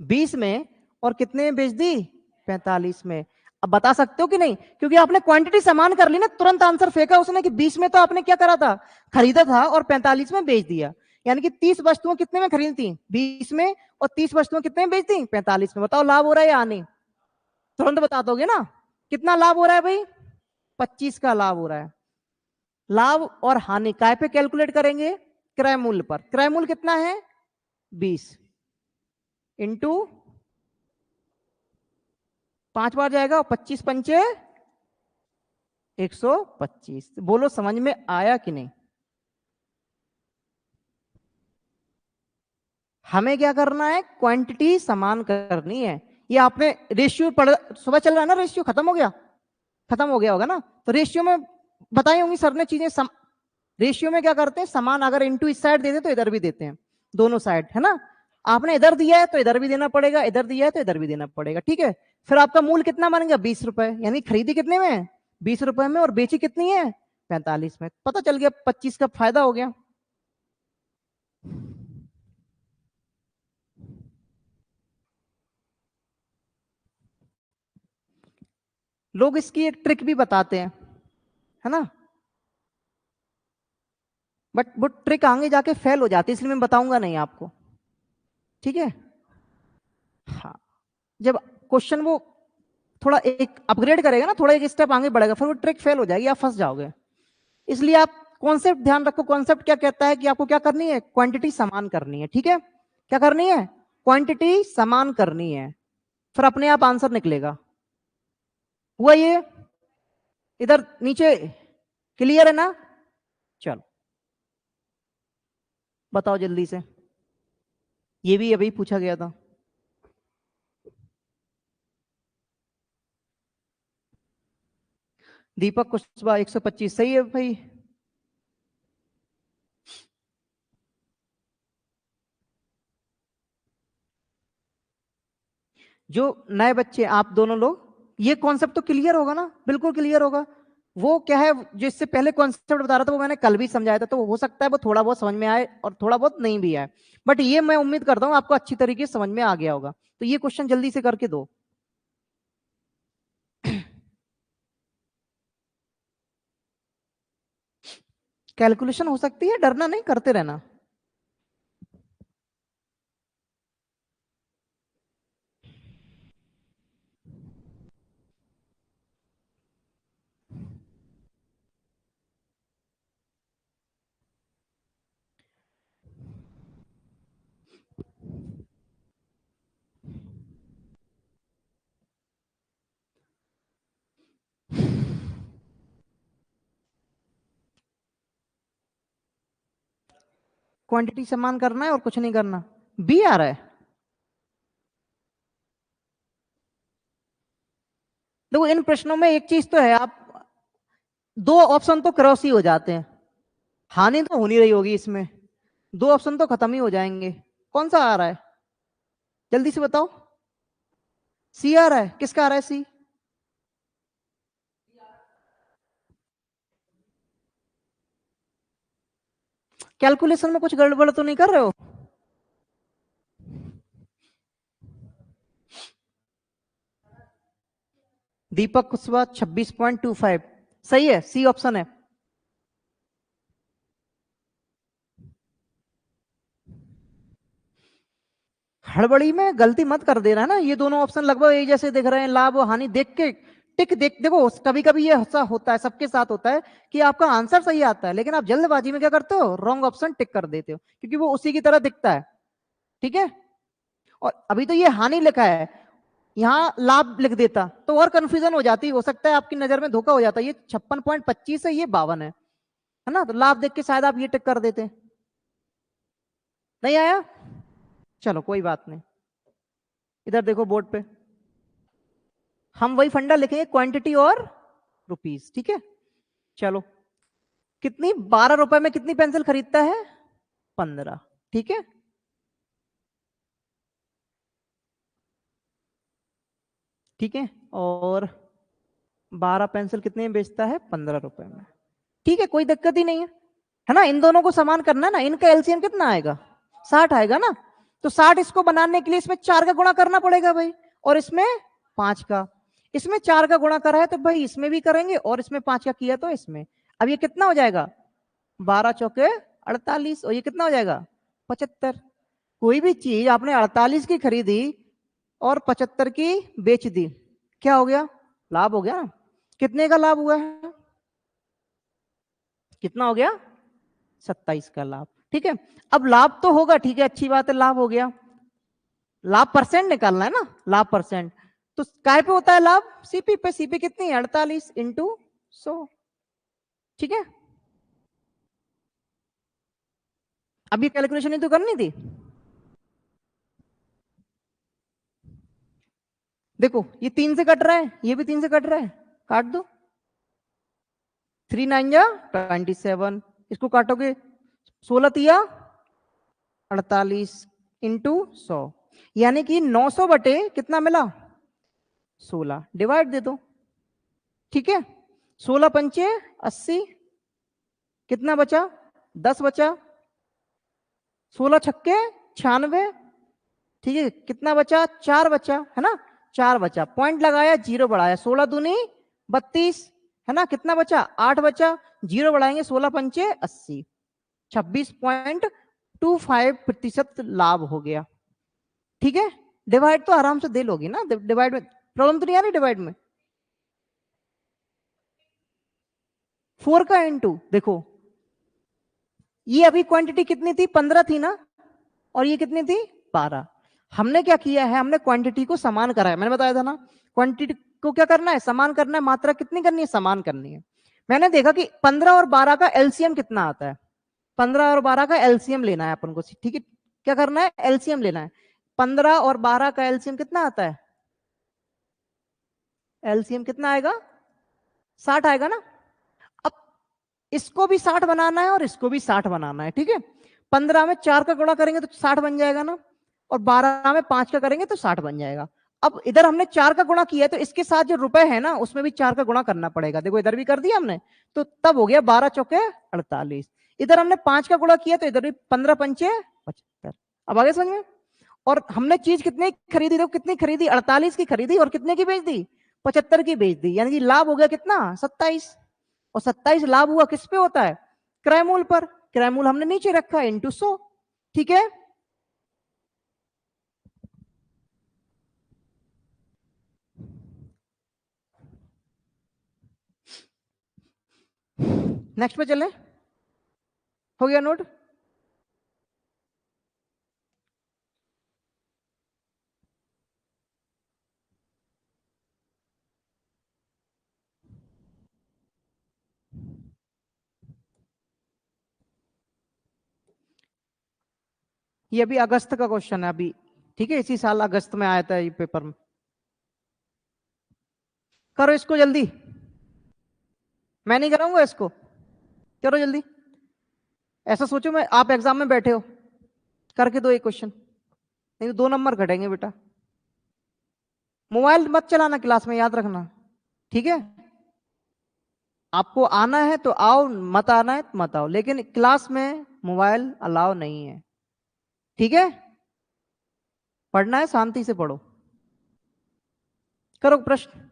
20 में, और कितने में बेच दी? 45 में। अब बता सकते हो कि नहीं? क्योंकि आपने क्वांटिटी समान कर ली ना, तुरंत आंसर फेंका उसने कि 20 में तो आपने क्या करा था? खरीदा था, और 45 में बेच दिया, यानी कि 30 वस्तुएं कितने में खरीदी थी? 20 में, और 30 वस्तुएं कितने में बेच दी? 45 में। बताओ लाभ हो रहा है या नहीं? तुरंत बता दोगे ना? कितना लाभ हो रहा है भाई? 25 का लाभ हो रहा है। लाभ और हानि काय पे कैलकुलेट करेंगे? क्रय मूल्य पर। क्रय मूल्य कितना है? 20 इंटू 5 बार जाएगा, और 25 पंचे 125। बोलो समझ में आया कि नहीं? हमें क्या करना है? क्वांटिटी समान करनी है। ये आपने रेशियो पढ़, सुबह चल रहा है ना, रेशियो खत्म हो गया? खत्म हो गया होगा ना, तो रेशियो में बताई होंगी सर ने चीजें। रेशियो में क्या करते हैं? समान अगर इंटू इस साइड देते तो इधर भी देते हैं, दोनों साइड, है ना। आपने इधर दिया है तो इधर भी देना पड़ेगा, इधर दिया है तो इधर भी देना पड़ेगा, ठीक है। फिर आपका मूल कितना बन गया 20 रुपए, यानी खरीदी कितने में है 20 रुपए में, और बेची कितनी है 45 में। पता चल गया 25 का फायदा हो गया। लोग इसकी एक ट्रिक भी बताते हैं, है ना, बट वो ट्रिक आगे जाके फेल हो जाती है, इसलिए मैं बताऊंगा नहीं आपको, ठीक है। हाँ, जब क्वेश्चन वो थोड़ा एक अपग्रेड करेगा ना, थोड़ा एक स्टेप आगे बढ़ेगा, फिर वो ट्रिक फेल हो जाएगी, आप फंस जाओगे। इसलिए आप कॉन्सेप्ट ध्यान रखो। कॉन्सेप्ट क्या कहता है कि आपको क्या करनी है, क्वांटिटी समान करनी है, ठीक है। क्या करनी है, क्वांटिटी समान करनी है, फिर अपने आप आंसर निकलेगा। हुआ ये इधर नीचे, क्लियर है ना। चलो बताओ जल्दी से, ये भी अभी पूछा गया था। दीपक कुशवाहा 125 सही है भाई। जो नए बच्चे आप दोनों लोग, ये कॉन्सेप्ट तो क्लियर होगा ना, बिल्कुल क्लियर होगा। वो क्या है, जो इससे पहले कॉन्सेप्ट बता रहा था वो मैंने कल भी समझाया था, तो हो सकता है वो थोड़ा बहुत समझ में आए और थोड़ा बहुत नहीं भी आए, बट ये मैं उम्मीद करता हूं आपको अच्छी तरीके से समझ में आ गया होगा। तो ये क्वेश्चन जल्दी से करके दो। कैलकुलेशन हो सकती है, डरना नहीं, करते रहना। क्वांटिटी समान करना है और कुछ नहीं करना, बी आ रहा है। देखो इन प्रश्नों में एक चीज तो है, आप दो ऑप्शन तो क्रॉस ही हो जाते हैं, हानि तो हो नहीं रही होगी इसमें, दो ऑप्शन तो खत्म ही हो जाएंगे। कौन सा आ रहा है जल्दी से बताओ। सी आ रहा है, किसका आ रहा है सी। कैलकुलेशन में कुछ गड़बड़ तो नहीं कर रहे हो। दीपक कुशवाहा 26.25 सही है, सी ऑप्शन है। हड़बड़ी में गलती मत कर देना ना, ये दोनों ऑप्शन लगभग एक जैसे दिख रहे हैं, लाभ और हानि देख के टिक देख, देखो कभी कभी ये ऐसा होता है, सबके साथ होता है कि आपका आंसर सही आता है, लेकिन आप जल्दबाजी में क्या करते हो, रॉन्ग ऑप्शन टिक कर देते हो, क्योंकि वो उसी की तरह दिखता है, ठीक है। और अभी तो ये हानि लिखा है, यहाँ लाभ लिख देता तो और कंफ्यूजन हो जाती, हो सकता है आपकी नजर में धोखा हो जाता है, ये 56.25 है, ये 52 है ना, तो लाभ देख के शायद आप ये टिक कर देते। नहीं आया, चलो कोई बात नहीं। इधर देखो बोर्ड पे, हम वही फंडा लिखेंगे, क्वांटिटी और रुपीस, ठीक है। चलो, कितनी 12 रुपए में कितनी पेंसिल खरीदता है 15, ठीक है। ठीक है, और 12 पेंसिल कितने में बेचता है 15 रुपए में, ठीक है, कोई दिक्कत ही नहीं है ना। इन दोनों को समान करना है ना, इनका एलसीएम कितना आएगा 60 आएगा ना, तो 60 इसको बनाने के लिए इसमें 4 का गुणा करना पड़ेगा भाई, और इसमें 5 का, इसमें 4 का गुणा करा है तो भाई इसमें भी करेंगे, और इसमें 5 का किया तो इसमें। अब ये कितना हो जाएगा 12 चौके 48, और ये कितना हो जाएगा 75। कोई भी चीज आपने 48 की खरीदी और 75 की बेच दी, क्या हो गया, लाभ हो गया ना। कितने का लाभ हुआ है, कितना हो गया 27 का लाभ, ठीक है। अब लाभ तो होगा, ठीक है, अच्छी बात है, लाभ हो गया। लाभ परसेंट निकालना है ना, लाभ परसेंट, तो काय पे होता है लाभ, सीपी पे। सीपी कितनी है 48 इंटू 100, ठीक है। अभी कैलकुलेशन ही तो करनी थी। देखो ये 3 से कट रहा है, ये भी 3 से कट रहा है, काट दो। 3 9 जा 27, इसको काटोगे 16 तिया 48, इंटू 100, यानी कि 900 बटे कितना मिला 16, डिवाइड दे दो। ठीक है, 16 पंचे 80, कितना बचा 10 बचा, 16 छक्के 96, ठीक है कितना बचा 4 बचा, है ना 4 बचा, पॉइंट लगाया जीरो बढ़ाया, 16 दूनी 32, है ना कितना बचा 8 बचा, जीरो बढ़ाएंगे 16 पंचे 80, 26.25% लाभ हो गया। ठीक है, डिवाइड तो आराम से दे लोगी ना, डिवाइड में प्रॉब्लम तो नहीं आ रही डिवाइड में। 4 का इंटू देखो, ये अभी क्वांटिटी कितनी थी 15 थी ना, और ये कितनी थी 12। हमने क्या किया है, हमने क्वांटिटी को समान करा है, मैंने बताया था ना क्वांटिटी को क्या करना है समान करना है, मात्रा कितनी करनी है समान करनी है। मैंने देखा कि 15 और 12 का एलसीएम कितना आता है, 15 और 12 का एलसीएम लेना है अपन को। ठीक है, क्या करना है एलसीएम लेना है, 15 और 12 का एलसीएम कितना आता है, एलसीएम कितना आएगा 60 आएगा ना। अब इसको भी 60 बनाना है और इसको भी 60 बनाना है। ठीक है, 15 में 4 का गुणा करेंगे तो 60 बन जाएगा ना, और 12 में 5 का करेंगे तो 60 बन जाएगा। अब इधर हमने 4 का गुणा किया है तो इसके साथ जो रुपए है ना उसमें भी 4 का गुणा करना पड़ेगा। देखो इधर भी कर दिया हमने, तो तब हो गया 12 चौके 48। इधर हमने 5 का गुणा किया तो इधर भी 15 पंचे 75। अब आगे समझ में। और हमने चीज कितने की खरीदी, देखो कितनी खरीदी 48 की खरीदी और कितने की बेच दी 75 की बेच दी, यानी कि लाभ हो गया कितना 27। और 27 लाभ हुआ किस पे होता है क्रय मूल पर, क्रय मूल हमने नीचे रखा है इंटू 100। ठीक है, नेक्स्ट पे चले, हो गया नोट। ये अभी अगस्त का क्वेश्चन है अभी, ठीक है इसी साल अगस्त में आया था ये पेपर में। करो इसको जल्दी, मैं नहीं कराऊंगा इसको, करो जल्दी। ऐसा सोचो मैं आप एग्जाम में बैठे हो, करके दो एक क्वेश्चन, नहीं तो 2 नंबर घटेंगे बेटा। मोबाइल मत चलाना क्लास में, याद रखना। ठीक है, आपको आना है तो आओ, मत आना है तो मत आओ, लेकिन क्लास में मोबाइल अलाउ नहीं है। ठीक है, पढ़ना है शांति से पढ़ो। करो प्रश्न।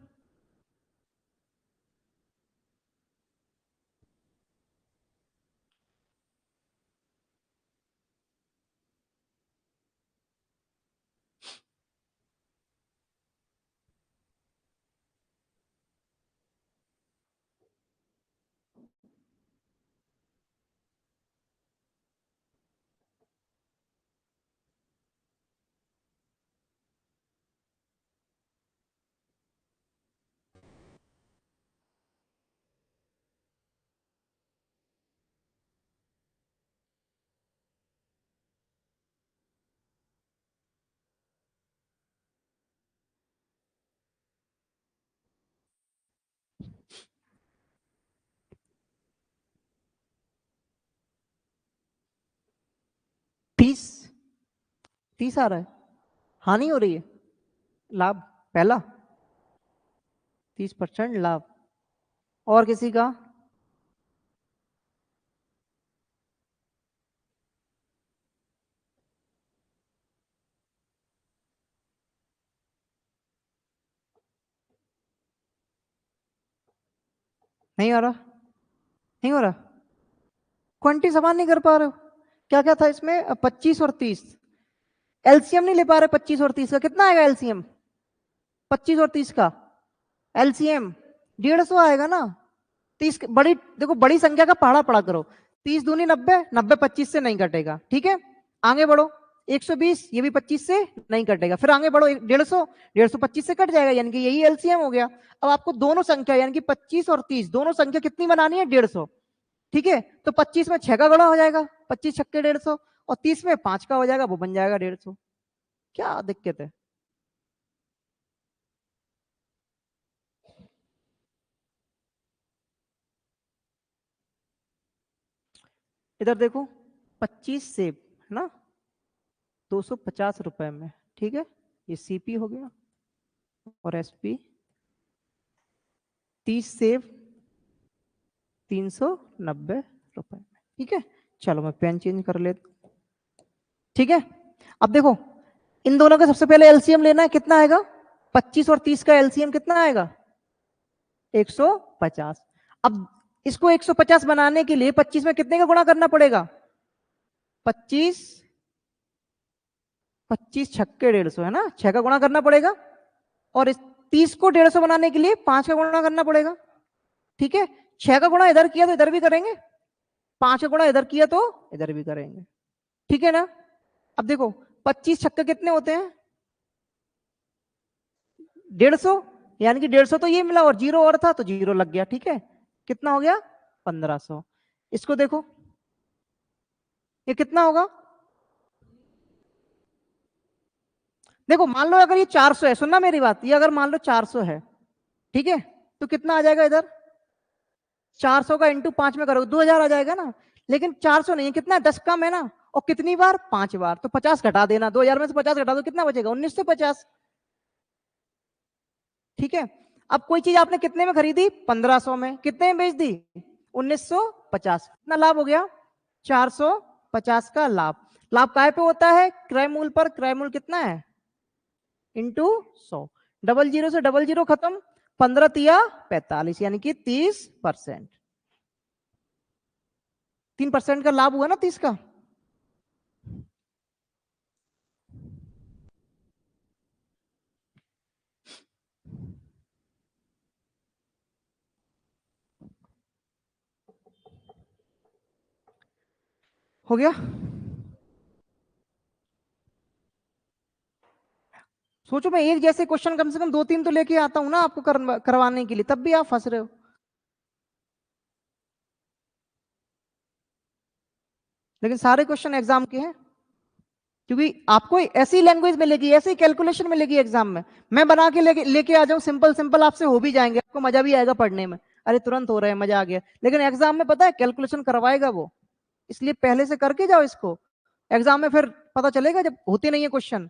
तीस, 30 आ रहा है, हानि हो रही है, लाभ पहला 30% लाभ। और किसी का नहीं हो रहा, नहीं हो रहा, क्वांटिटी समान नहीं कर पा रहे हो। क्या क्या था इसमें 25 और 30, एलसीएम नहीं ले पा रहे 25 और 30 का, कितना आएगा एलसीएम 25 और 30 का एलसीएम 150 आएगा ना। 30 बड़ी देखो बड़ी संख्या का पहाड़ा पड़ा करो, 30 दूनी 90, 90 25 से नहीं कटेगा। ठीक है, आगे बढ़ो 120, ये भी 25 से नहीं कटेगा, फिर आगे बढ़ो 150, 150 25 से कट जाएगा, यानी कि यही एलसीएम हो गया। अब आपको दोनों संख्या यानी कि 25 और 30 दोनों संख्या कितनी बनानी है 150। ठीक है, तो 25 में 6 का गुणा हो जाएगा, 25 छक्के 150, और 30 में 5 का हो जाएगा, वो बन जाएगा 150। क्या दिक्कत है। इधर देखो 25 सेब है ना, 250 रुपए में, ठीक है। ये सीपी हो गया और एसपी 30 सेव 390 रुपए में, ठीक है। चलो मैं पेन चेंज कर लेता हूं, ठीक है। अब देखो इन दोनों का सबसे पहले एलसीएम लेना है, कितना आएगा 25 और 30 का एलसीएम कितना आएगा 150। अब इसको 150 बनाने के लिए 25 में कितने का गुणा करना पड़ेगा 25 25 छक्के 150 है ना, 6 का गुणा करना पड़ेगा। और इस 30 को 150 बनाने के लिए 5 का गुणा करना पड़ेगा, ठीक है। 6 का गुणा इधर किया तो इधर भी करेंगे, 5 का गुणा इधर किया तो इधर भी करेंगे, ठीक है ना। अब देखो 25 छक्के कितने होते हैं 150, यानी कि 150 तो ये मिला और 0 और था तो 0 लग गया, ठीक है। कितना हो गया 1500। इसको देखो ये कितना होगा, देखो मान लो अगर ये 400 है, सुनना मेरी बात, ये अगर मान लो 400 है, ठीक है, तो कितना आ जाएगा इधर 400 का इंटू 5 में करोगे 2000 आ जाएगा ना। लेकिन 400 नहीं है, कितना है 10 कम है ना, और कितनी बार 5 बार, तो 50 घटा देना, 2000 में से 50 घटा दो कितना बचेगा 1950, ठीक है। अब कोई चीज आपने कितने में खरीदी 1500 में, कितने में बेच दी 1950, कितना लाभ हो गया 450 का लाभ। लाभ काय पे होता है क्रय मूल पर, क्रय मूल कितना है इंटू 100, डबल जीरो से डबल जीरो खत्म, 15 तिया 45 यानी कि 30%, 3% का लाभ हुआ ना 30 का। हो गया, सोचो मैं एक जैसे क्वेश्चन कम से कम 2-3 तो लेके आता हूं ना आपको करवाने के लिए, तब भी आप फंस रहे हो। लेकिन सारे क्वेश्चन एग्जाम के हैं, क्योंकि आपको ऐसी लैंग्वेज मिलेगी, ऐसी कैलकुलेशन मिलेगी एग्जाम में, मैं बना के लेके आ जाऊं सिंपल सिंपल, आपसे हो भी जाएंगे, आपको मजा भी आएगा पढ़ने में, अरे तुरंत हो रहा है मजा आ गया। लेकिन एग्जाम में पता है कैलकुलेशन करवाएगा वो, इसलिए पहले से करके जाओ इसको, एग्जाम में फिर पता चलेगा जब होते नहीं है क्वेश्चन,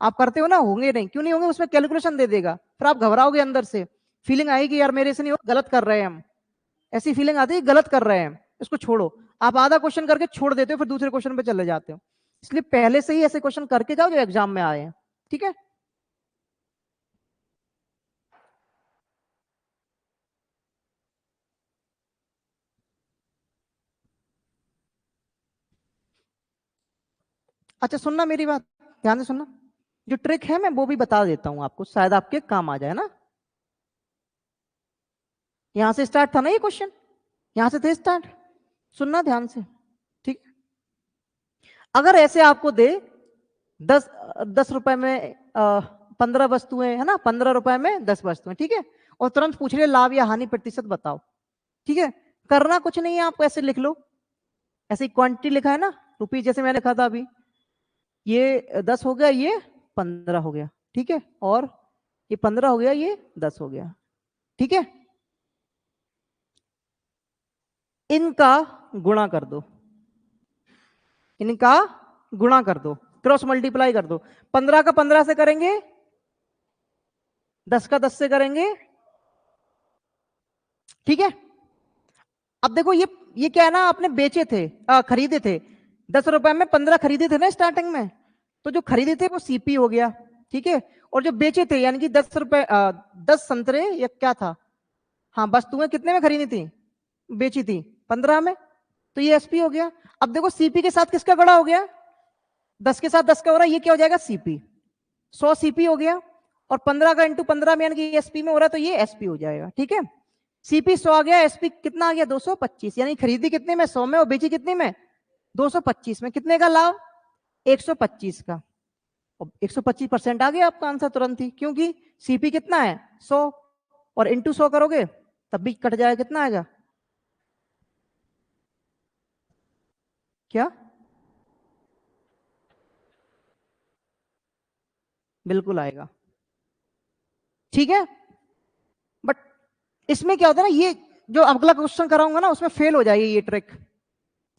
आप करते हो ना होंगे नहीं, क्यों नहीं होंगे, उसमें कैलकुलेशन दे देगा, फिर आप घबराओगे अंदर से, फीलिंग आएगी यार मेरे से नहीं हो, गलत कर रहे हैं हम, ऐसी फीलिंग आती है गलत कर रहे हैं, इसको छोड़ो। आप आधा क्वेश्चन करके छोड़ देते हो, फिर दूसरे क्वेश्चन पे चले जाते हो, इसलिए पहले से ही ऐसे क्वेश्चन करके जाओ जो एग्जाम में आए हैं, ठीक है। अच्छा सुनना मेरी बात, ध्यान से सुनना, जो ट्रिक है मैं वो भी बता देता हूं आपको, शायद आपके काम आ जाए ना। यहां से स्टार्ट था ना ये क्वेश्चन, यहां से थे स्टार्ट, सुनना ध्यान से, ठीक। अगर ऐसे आपको दे 10 रुपए में 15 वस्तुएं है ना, 15 रुपए में 10 वस्तुएं, ठीक है, और तुरंत पूछ रहे लाभ या हानि प्रतिशत बताओ, ठीक है। करना कुछ नहीं है, आपको ऐसे लिख लो, ऐसे क्वांटिटी लिखा है ना रुपीज, जैसे मैंने लिखा था अभी, ये 10 हो गया, ये 15 हो गया, ठीक है, और ये 15 हो गया, ये 10 हो गया, ठीक है। इनका गुणा कर दो, इनका गुणा कर दो, क्रॉस मल्टीप्लाई कर दो, 15 का 15 से करेंगे, 10 का 10 से करेंगे, ठीक है। अब देखो ये क्या है ना, आपने बेचे थे खरीदे थे 10 रुपए में 15 खरीदे थे ना स्टार्टिंग में, तो जो खरीदे थे वो सीपी हो गया, ठीक है। और जो बेचे थे यानी कि 10 रुपए 10 संतरे या क्या था, हाँ वस्तुएं कितने में खरीदी थी बेची थी 15 में, तो ये एसपी हो गया। अब देखो सीपी के साथ किसका गड़ा हो गया, 10 के साथ 10 का हो रहा है, ये क्या हो जाएगा सीपी, 100 सीपी हो गया, और 15 का इंटू 15 में यानी कि एसपी में हो रहा है, तो ये एसपी हो जाएगा, ठीक है। सीपी 100 आ गया, एसपी कितना आ गया 225, यानी खरीदी कितने में 100 में और बेची कितने में 225 में, कितने का लाभ 125 का, 125% आ गया आपका आंसर तुरंत ही, क्योंकि सीपी कितना है 100 और इंटू 100 करोगे तब भी कट जाएगा, कितना आएगा क्या, बिल्कुल आएगा, ठीक है। बट इसमें क्या होता है ना, ये जो अगला क्वेश्चन कराऊंगा ना उसमें फेल हो जाएगी ये ट्रिक,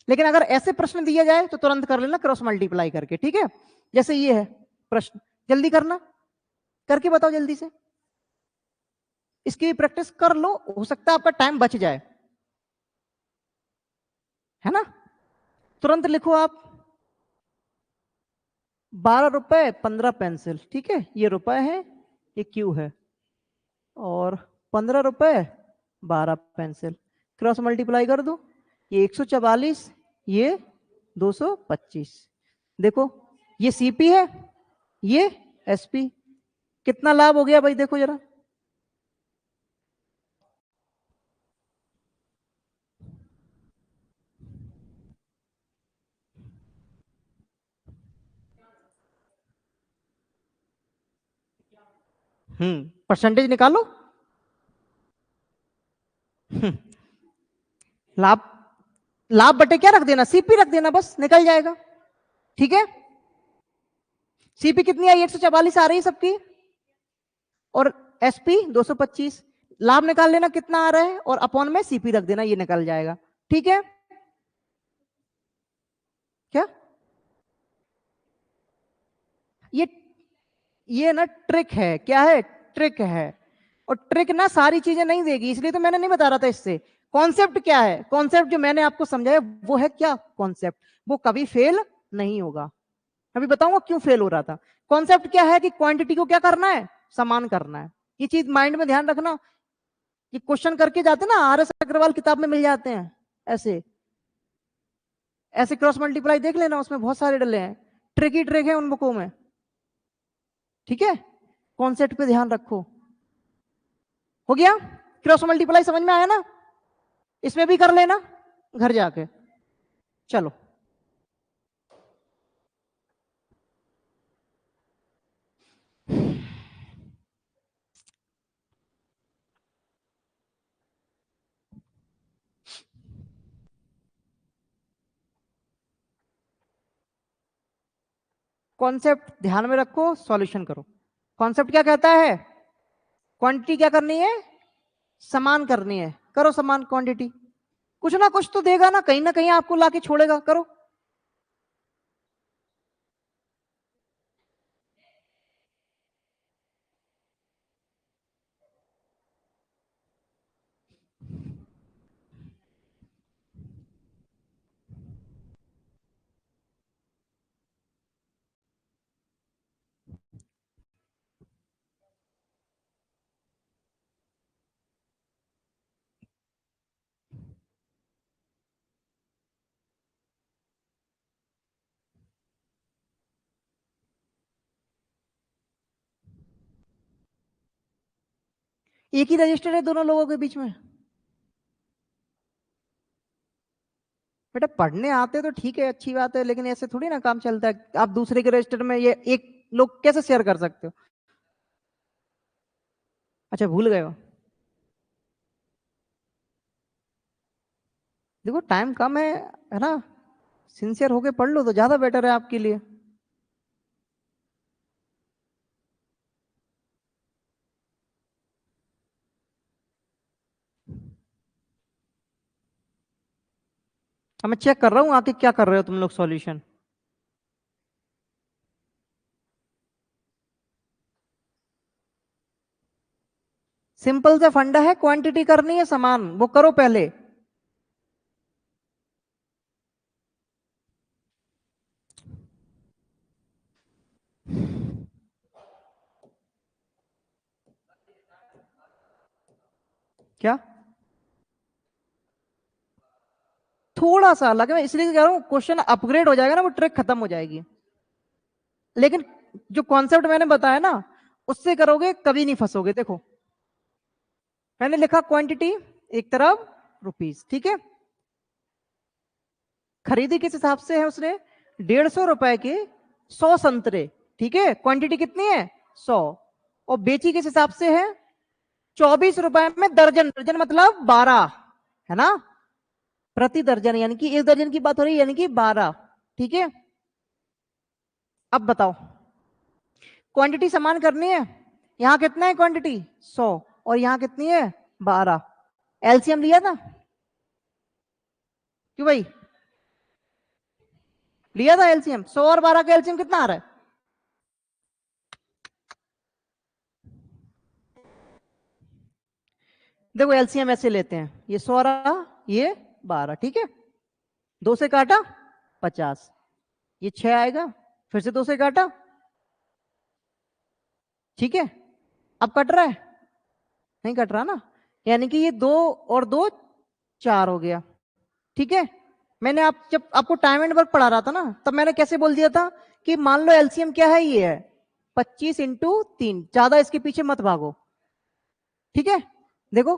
लेकिन अगर ऐसे प्रश्न दिया जाए तो तुरंत कर लेना क्रॉस मल्टीप्लाई करके, ठीक है। जैसे ये है प्रश्न, जल्दी करना, करके बताओ जल्दी से, इसकी भी प्रैक्टिस कर लो, हो सकता है आपका टाइम बच जाए, है ना। तुरंत लिखो आप, 12 रुपए 15 पेंसिल, ठीक है, ये रुपए है, ये क्यू है, और 15 रुपए 12 पेंसिल, क्रॉस मल्टीप्लाई कर दो, ये 144, ये 225। देखो ये सीपी है, ये एसपी, कितना लाभ हो गया भाई, देखो जरा। परसेंटेज निकालो। लाभ, लाभ बटे क्या रख देना, सीपी रख देना, बस निकल जाएगा, ठीक है। सीपी कितनी आई, 144 आ रही है सबकी, और एसपी 225, लाभ निकाल लेना कितना आ रहा है, और अपॉन में सीपी रख देना, ये निकल जाएगा, ठीक है। क्या ये ना ट्रिक है, क्या है, ट्रिक है, और ट्रिक ना सारी चीजें नहीं देगी, इसलिए तो मैंने नहीं बता रहा था इससे। कॉन्सेप्ट क्या है, कॉन्सेप्ट जो मैंने आपको समझाया वो है क्या, कॉन्सेप्ट वो कभी फेल नहीं होगा। अभी बताऊंगा क्यों फेल हो रहा था। कॉन्सेप्ट क्या है कि क्वांटिटी को क्या करना है, समान करना है, ये चीज माइंड में ध्यान रखना। ये क्वेश्चन करके जाते ना, आर एस अग्रवाल किताब में मिल जाते हैं, ऐसे ऐसे क्रॉस मल्टीप्लाई देख लेना, उसमें बहुत सारे डले हैं, ट्रिक ही ट्रिक है उन बुकों में, ठीक है। कॉन्सेप्ट पे ध्यान रखो। हो गया, क्रॉस मल्टीप्लाई समझ में आया ना, इसमें भी कर लेना घर जाके। चलो कॉन्सेप्ट ध्यान में रखो, सॉल्यूशन करो। कॉन्सेप्ट क्या कहता है, क्वांटिटी क्या करनी है, समान करनी है, करो समान क्वांटिटी, कुछ ना कुछ तो देगा ना कहीं आपको लाके छोड़ेगा, करो। एक ही रजिस्टर है दोनों लोगों के बीच में, बेटा पढ़ने आते तो ठीक है, अच्छी बात है, लेकिन ऐसे थोड़ी ना काम चलता है। आप दूसरे के रजिस्टर में ये एक लोग कैसे शेयर कर सकते हो। अच्छा भूल गए हो, देखो टाइम कम है ना, सिंसियर होके पढ़ लो तो ज्यादा बेटर है आपके लिए। अब मैं चेक कर रहा हूँ आके क्या कर रहे हो तुम लोग सॉल्यूशन। सिंपल सा फंडा है, क्वांटिटी करनी है समान, वो करो पहले। क्या थोड़ा सा अलग है, इसलिए कह रहा हूं क्वेश्चन अपग्रेड हो जाएगा ना, वो ट्रिक खत्म हो जाएगी, लेकिन जो कॉन्सेप्ट मैंने बताया ना उससे करोगे कभी नहीं फंसोगे। देखो मैंने लिखा क्वांटिटी एक तरफ रुपीस, ठीक है, खरीदी किस हिसाब से है उसने, 150 रुपए के 100 संतरे, ठीक है, क्वांटिटी कितनी है 100, और बेची किस हिसाब से है 24 रुपए में दर्जन, दर्जन मतलब 12, है ना, प्रति दर्जन, यानी कि एक दर्जन की बात हो रही है, यानी कि 12, ठीक है। अब बताओ क्वांटिटी समान करनी है, यहां कितना है क्वांटिटी 100, और यहां कितनी है 12, एलसीएम लिया था, क्यों भाई, लिया था एलसीएम। 100 और 12 का एलसीएम कितना आ रहा है? देखो एलसीएम ऐसे लेते हैं, ये 100 रहा, ये 12, ठीक है। 2 से काटा 50, ये 6 आएगा, फिर से 2 से काटा, ठीक है। अब कट रहा है? नहीं कट रहा ना, यानी कि ये 2 और 2 4 हो गया, ठीक है। मैंने जब आपको टाइम एंड वर्क पढ़ा रहा था ना, तब मैंने कैसे बोल दिया था कि मान लो एलसीएम क्या है, ये है 25 इंटू 3, ज्यादा इसके पीछे मत भागो, ठीक है। देखो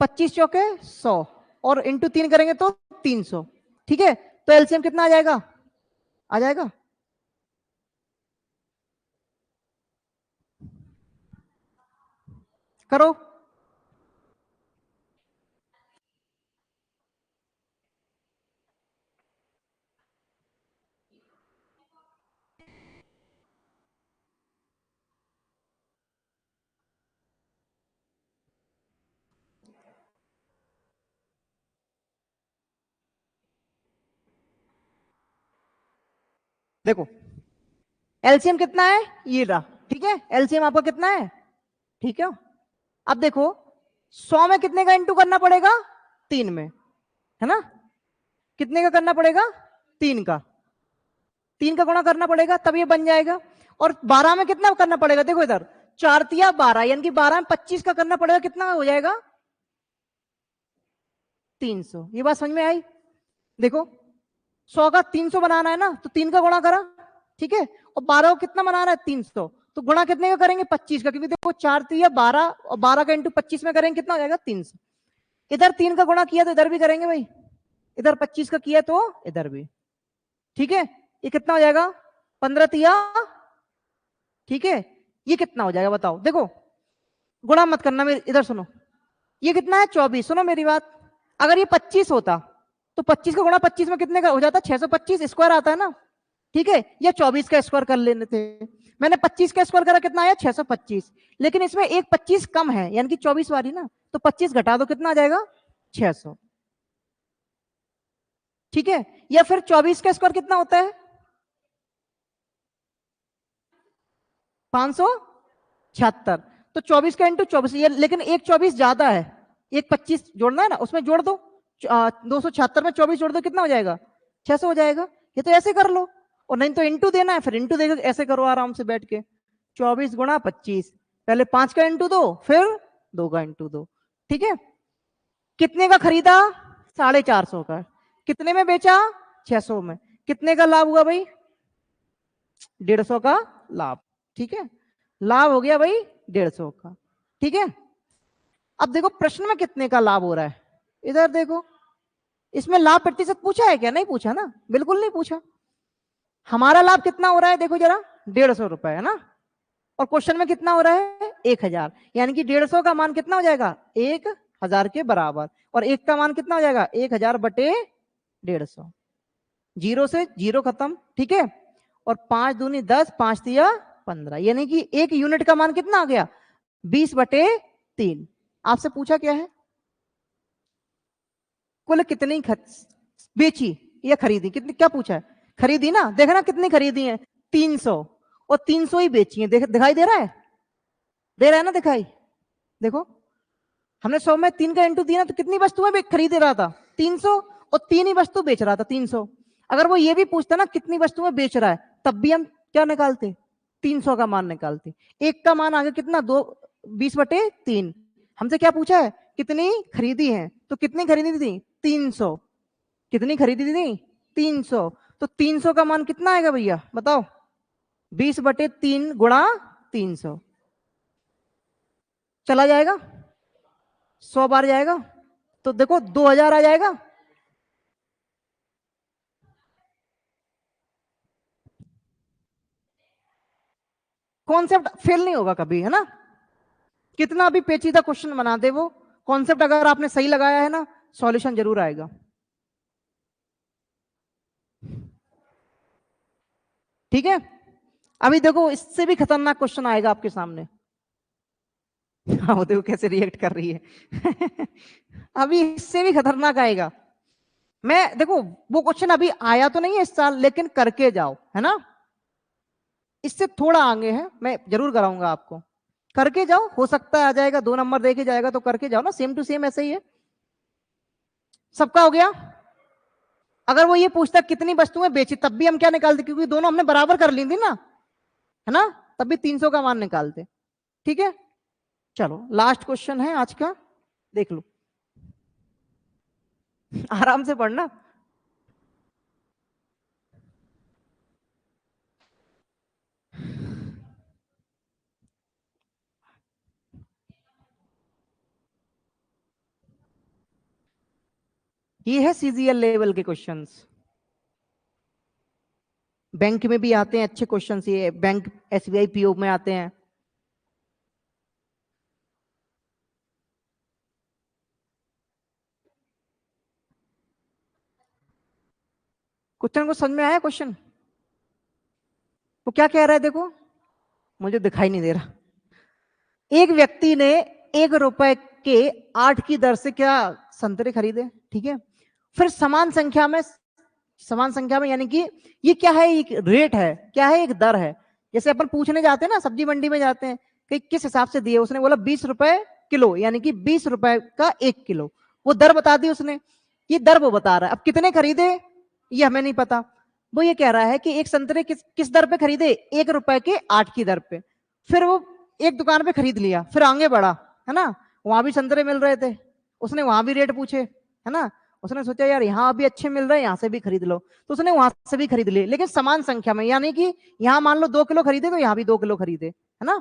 25 चौके 100 और इंटू 3 करेंगे तो 300, ठीक है। तो एलसीएम कितना आ जाएगा? आ जाएगा करो। देखो एलसीएम कितना है, ये रहा, ठीक है। एलसीएम आपका कितना है, ठीक है। अब देखो 100 में कितने का इंटू करना पड़ेगा? 3 में, है ना। कितने का करना पड़ेगा? 3 का। 3 का गुणा करना पड़ेगा तब ये बन जाएगा। और 12 में कितना करना पड़ेगा? देखो इधर 4 तिया 12, यानी कि 12 में 25 का करना पड़ेगा, कितना हो जाएगा? 300। ये बात समझ में आई? देखो 100 का 300 बनाना है ना, तो 3 का गुणा करा, ठीक है। और 12 को कितना बनाना है? 300, तो गुणा कितने का करेंगे? 25 का, क्योंकि देखो 4 तिया 12 और 12 का इंटू 25 में करेंगे, कितना हो जाएगा? 300। इधर 3 का गुणा किया तो इधर भी करेंगे भाई, इधर 25 का किया तो इधर भी, ठीक है। ये कितना हो जाएगा? 15 तिया, ठीक है। ये कितना हो जाएगा बताओ? देखो गुणा मत करना, मेरे इधर सुनो, ये कितना है? 24। सुनो मेरी बात, अगर ये 25 होता तो 25 का गुणा 25 में कितने का हो जाता? 625 स्क्वायर आता है ना, ठीक है। या 24 का स्क्वायर कर लेने थे, मैंने 25 का स्क्वायर करा, कितना आया? 625। लेकिन इसमें एक 25 कम है, यानी कि 24 वाली ना, तो 25 घटा दो, कितना आ जाएगा? 600, ठीक है। या फिर 24 का स्क्वायर कितना होता है? 576। तो 24 का इंटू 24, ये लेकिन एक 24 ज्यादा है, एक 25 जोड़ना है ना, उसमें जोड़ दो। 276 में 24 जोड़ दो, कितना हो जाएगा? 600 हो जाएगा। ये तो ऐसे कर लो, और नहीं तो इंटू देना है, फिर इंटू देकर ऐसे करो आराम से बैठ के। 24 गुणा 25, पहले 5 का इंटू दो, फिर 2 का इंटू दो, ठीक है। कितने का खरीदा? 450 का। कितने में बेचा? 600 में। कितने का लाभ हुआ भाई? 150 का लाभ, ठीक है। लाभ हो गया भाई 150 का, ठीक है। अब देखो प्रश्न में कितने का लाभ हो रहा है, इधर देखो, इसमें लाभ प्रतिशत पूछा है क्या? नहीं पूछा ना, बिल्कुल नहीं पूछा। हमारा लाभ कितना हो रहा है देखो जरा, 150 रुपए, है ना। और क्वेश्चन में कितना हो रहा है? 1000, यानी कि 150 का मान कितना हो जाएगा? 1000 के बराबर। और एक का मान कितना हो जाएगा? 1000 बटे 150। जीरो से जीरो खत्म, ठीक है। और 5 दूनी 10, 5 तिया 15, यानी कि एक यूनिट का मान कितना आ गया? 20 बटे 3। आपसे पूछा क्या है? कुल कितनी बेची या खरीदी? कितनी, क्या पूछा है? खरीदी ना, देखना कितनी खरीदी है? 300, और 300 ही बेची है। दिखाई दे रहा है? दे रहा है ना दिखाई? देखो हमने 100 में 3 का इंटू दिया, तो कितनी वस्तुएं खरीद रहा था? 300, और 3 ही वस्तु बेच रहा था, 300। अगर वो ये भी पूछता ना कितनी वस्तुएं बेच रहा है, तब भी हम क्या निकालते? 300 का मान निकालते। एक का मान आगे कितना? 20 बटे 3। हमसे क्या पूछा है? कितनी खरीदी है, तो कितनी खरीदी थी? 300। कितनी खरीदी थी? 300। तो 300 का मान कितना आएगा भैया बताओ? 20 बटे 3 गुणा 300, चला जाएगा 100 बार जाएगा, तो देखो 2000 आ जाएगा। कॉन्सेप्ट फेल नहीं होगा कभी, है ना। कितना भी पेचीदा क्वेश्चन बना दे वो, कॉन्सेप्ट अगर आपने सही लगाया है ना, सॉल्यूशन जरूर आएगा। ठीक है। अभी देखो इससे भी खतरनाक क्वेश्चन आएगा आपके सामने। हाँ देखो कैसे रिएक्ट कर रही है। अभी इससे भी खतरनाक आएगा। मैं देखो वो क्वेश्चन अभी आया तो नहीं है इस साल, लेकिन करके जाओ, है ना। इससे थोड़ा आगे है, मैं जरूर कराऊंगा आपको। करके जाओ, हो सकता है आ जाएगा, 2 नंबर देके जाएगा, तो करके जाओ ना, सेम टू सेम ऐसे ही है। सबका हो गया। अगर वो ये पूछता कितनी वस्तुएं बेची, तब भी हम क्या निकालते, क्योंकि दोनों हमने बराबर कर ली थी ना, है ना, तब भी 300 का मान निकालते। ठीक है, चलो लास्ट क्वेश्चन है आज का, देख लो। आराम से पढ़ना। ये है सीजीएल लेवल के क्वेश्चंस, बैंक में भी आते हैं अच्छे क्वेश्चंस, ये बैंक एसबीआई पीओ में आते हैं। क्वेश्चन को समझ में आया क्वेश्चन? वो क्या कह रहा है देखो, मुझे दिखाई नहीं दे रहा। एक व्यक्ति ने 1 रुपए के 8 की दर से क्या संतरे खरीदे, ठीक है। फिर समान संख्या में यानी कि ये क्या है, एक रेट है, क्या है, एक दर है। जैसे अपन पूछने जाते हैं ना, सब्जी मंडी में जाते हैं कि किस हिसाब से दिए, उसने बोला 20 रुपए किलो, यानी कि 20 रुपए का 1 किलो, वो दर बता दी उसने। ये दर वो बता रहा है, अब कितने खरीदे ये हमें नहीं पता। वो ये कह रहा है कि एक संतरे किस दर पे खरीदे, 1 रुपए के 8 की दर पे। फिर वो एक दुकान पे खरीद लिया, फिर आगे बढ़ा, है ना, वहां भी संतरे मिल रहे थे, उसने वहां भी रेट पूछे, है ना, उसने सोचा यार यहाँ भी अच्छे मिल रहे हैं, यहाँ से भी खरीद लो, तो उसने वहां से भी खरीद लिए, लेकिन समान संख्या में, यानी कि यहाँ मान लो 2 किलो खरीदे तो यहाँ भी 2 किलो खरीदे, है ना।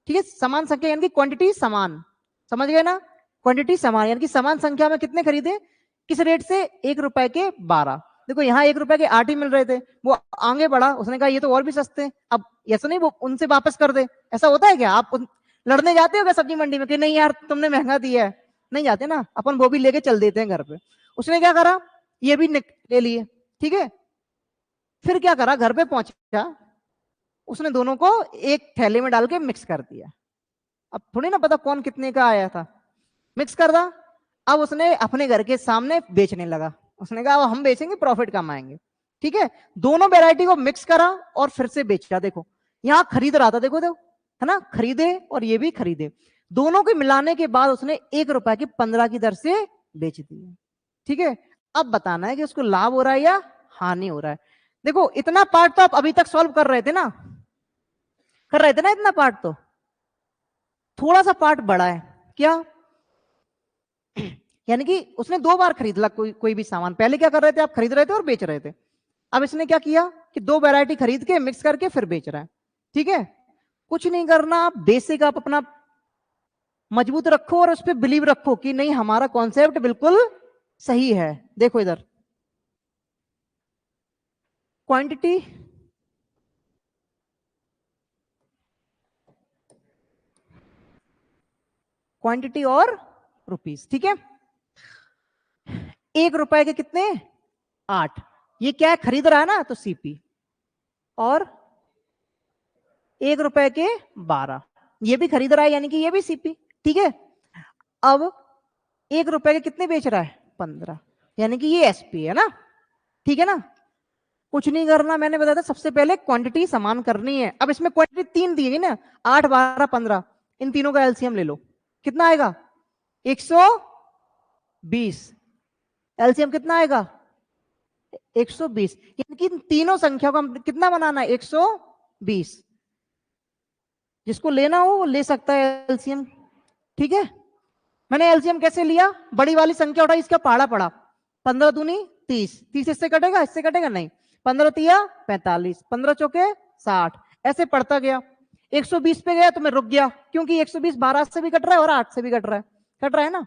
ठीक है, समान संख्या यानी कि क्वांटिटी समान, समझ गए ना, क्वांटिटी समान यानी कि समान संख्या में कितने खरीदे, किस रेट से, 1 रुपए के 12। देखो यहाँ 1 रुपए के 8 ही मिल रहे थे, वो आगे बढ़ा, उसने कहा ये तो और भी सस्ते। अब ऐसा नहीं वो उनसे वापस कर दे, ऐसा होता है क्या? आप लड़ने जाते हो क्या सब्जी मंडी में कि नहीं यार तुमने महंगा दिया है? नहीं जाते ना, अपन वो भी लेके चल देते हैं घर पे। उसने क्या करा, ये भी ले लिए, ठीक है। फिर क्या करा, घर पे पहुंचा, उसने दोनों को एक थैले में डाल के मिक्स कर दिया। अब थोड़ी ना पता कौन कितने का आया था, मिक्स कर दा। अब उसने अपने घर के सामने बेचने लगा, उसने कहा हम बेचेंगे, प्रॉफिट कमाएंगे, ठीक है। दोनों वैरायटी को मिक्स करा और फिर से बेचा। देखो यहां खरीद रहा था, देखो देखो, है ना, खरीदे और ये भी खरीदे, दोनों को मिलाने के बाद उसने 1 रुपए की 15 की दर से बेच दिए, ठीक है। अब बताना है कि उसको लाभ हो रहा है या हानि हो रहा है। देखो इतना पार्ट तो आप अभी तक सॉल्व कर रहे थे ना, कर रहे थे ना इतना पार्ट, तो थोड़ा सा पार्ट बड़ा है क्या, यानी कि उसने 2 बार खरीद ला कोई भी सामान। पहले क्या कर रहे थे आप, खरीद रहे थे और बेच रहे थे। अब इसने क्या किया कि 2 वैरायटी खरीद के मिक्स करके फिर बेच रहा है, ठीक है। कुछ नहीं करना, आप बेसिक आप अपना मजबूत रखो और उस पर बिलीव रखो कि नहीं हमारा कॉन्सेप्ट बिल्कुल सही है। देखो इधर क्वांटिटी, क्वांटिटी और रुपीस, ठीक है। 1 रुपए के कितने, 8, ये क्या है, खरीद रहा है ना, तो सीपी। और 1 रुपए के 12, ये भी खरीद रहा है यानी कि ये भी सीपी, ठीक है। अब 1 रुपए के कितने बेच रहा है, 15, यानी कि ये एसपी है ना, ठीक है ना। कुछ नहीं करना, मैंने बताया था सबसे पहले क्वांटिटी समान करनी है। अब इसमें क्वांटिटी 3 दी है ना, 8, 12, 15, इन तीनों का एलसीएम ले लो, कितना आएगा, 120। एलसीएम कितना आएगा, 120, यानी कि इन तीनों संख्या को हम कितना बनाना है, 120। जिसको लेना हो वो ले सकता है एलसीएम, ठीक है। मैंने एलसीएम कैसे लिया, बड़ी वाली संख्या उठाई, इसका पहाड़ा पड़ा, 15 दूनी 30, 30 इससे कटेगा, इससे कटेगा नहीं, 15 तिया 45, 15 चौके 60, ऐसे पढ़ता गया। 120 पे गया तो मैं रुक गया, क्योंकि 120 12 से भी कट रहा है और 8 से भी कट रहा है, कट रहा है ना।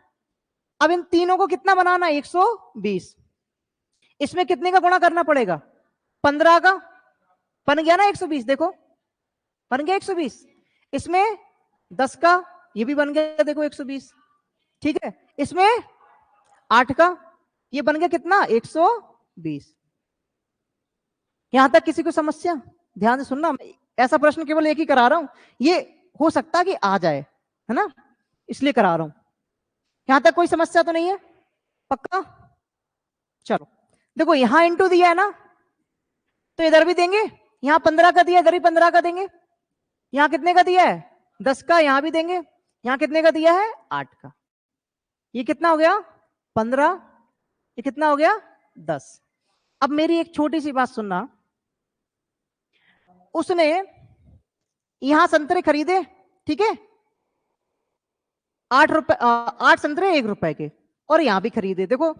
अब इन तीनों को कितना बनाना है, 120। इसमें कितने का गुणा करना पड़ेगा, 15 का, बन गया ना 120, देखो बन गया 120। इसमें 10 का, ये भी बन गया देखो 120, ठीक है। इसमें 8 का, ये बन गया कितना, 120। यहां तक किसी को समस्या, ध्यान से सुनना, ऐसा प्रश्न केवल एक ही करा रहा हूं, ये हो सकता है कि आ जाए, है ना, इसलिए करा रहा हूं। यहां तक कोई समस्या तो नहीं है, पक्का, चलो। देखो यहां इंटू दिया है ना, तो इधर भी देंगे, यहां 15 का दिया, इधर भी 15 का देंगे। यहां कितने का दिया है? 10 का, यहां भी देंगे। यहां कितने का दिया है? 8 का। ये कितना हो गया? 15। ये कितना हो गया? 10। अब मेरी एक छोटी सी बात सुनना, उसने यहां संतरे खरीदे, ठीक है, 8 रुपए, 8 संतरे 1 रुपए के, और यहां भी खरीदे। देखो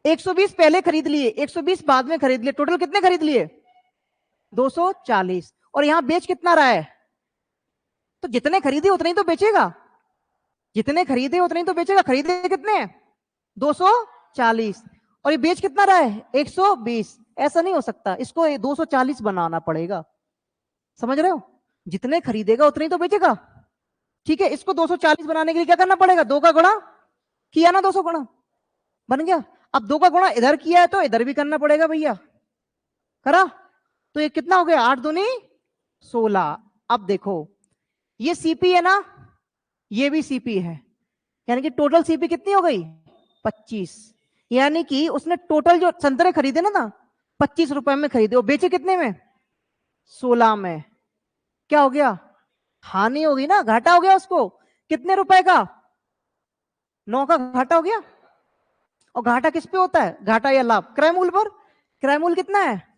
120 पहले खरीद लिए, 120 बाद में खरीद लिए, टोटल कितने खरीद लिए? 240। और यहां बेच कितना रहा है? तो जितने खरीदे उतने ही तो बेचेगा, जितने खरीदे उतने ही तो बेचेगा। खरीदे कितने? 240। और ये बेच कितना रहा है? 120। ऐसा नहीं हो सकता, इसको 240 बनाना पड़ेगा। समझ रहे हो? जितने खरीदेगा उतने ही तो बेचेगा, ठीक है। इसको 240 बनाने के लिए क्या करना पड़ेगा? 2 का गुणा किया ना, 200 गुणा, बन गया। अब 2 का गुणा इधर किया है तो इधर भी करना पड़ेगा भैया, करा। तो ये कितना हो गया? 8 दूनी 16। अब देखो ये सीपी है ना, ये भी सीपी है, यानी कि टोटल सीपी कितनी हो गई? 25। यानी कि उसने टोटल जो संतरे खरीदे ना 25 रुपए में खरीदे, वो बेचे कितने में? 16 में। क्या हो गया? हानि होगी ना, घाटा हो गया उसको। कितने रुपए का? 9 का घाटा हो गया। और घाटा किस पे होता है? घाटा या लाभ? क्रय मूल्य पर। क्रय मूल्य कितना है?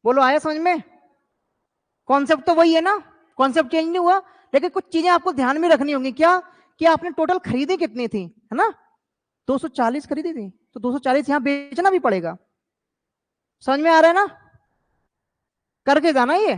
बोलो, आया समझ में? कॉन्सेप्ट तो वही है ना, कॉन्सेप्ट चेंज नहीं हुआ, लेकिन कुछ चीजें आपको ध्यान में रखनी होंगी। क्या? कि आपने टोटल खरीदी कितनी थी, है ना? 240 खरीदी थी, तो 240 यहां बेचना भी पड़ेगा। समझ में आ रहा है ना? करके जाना ये।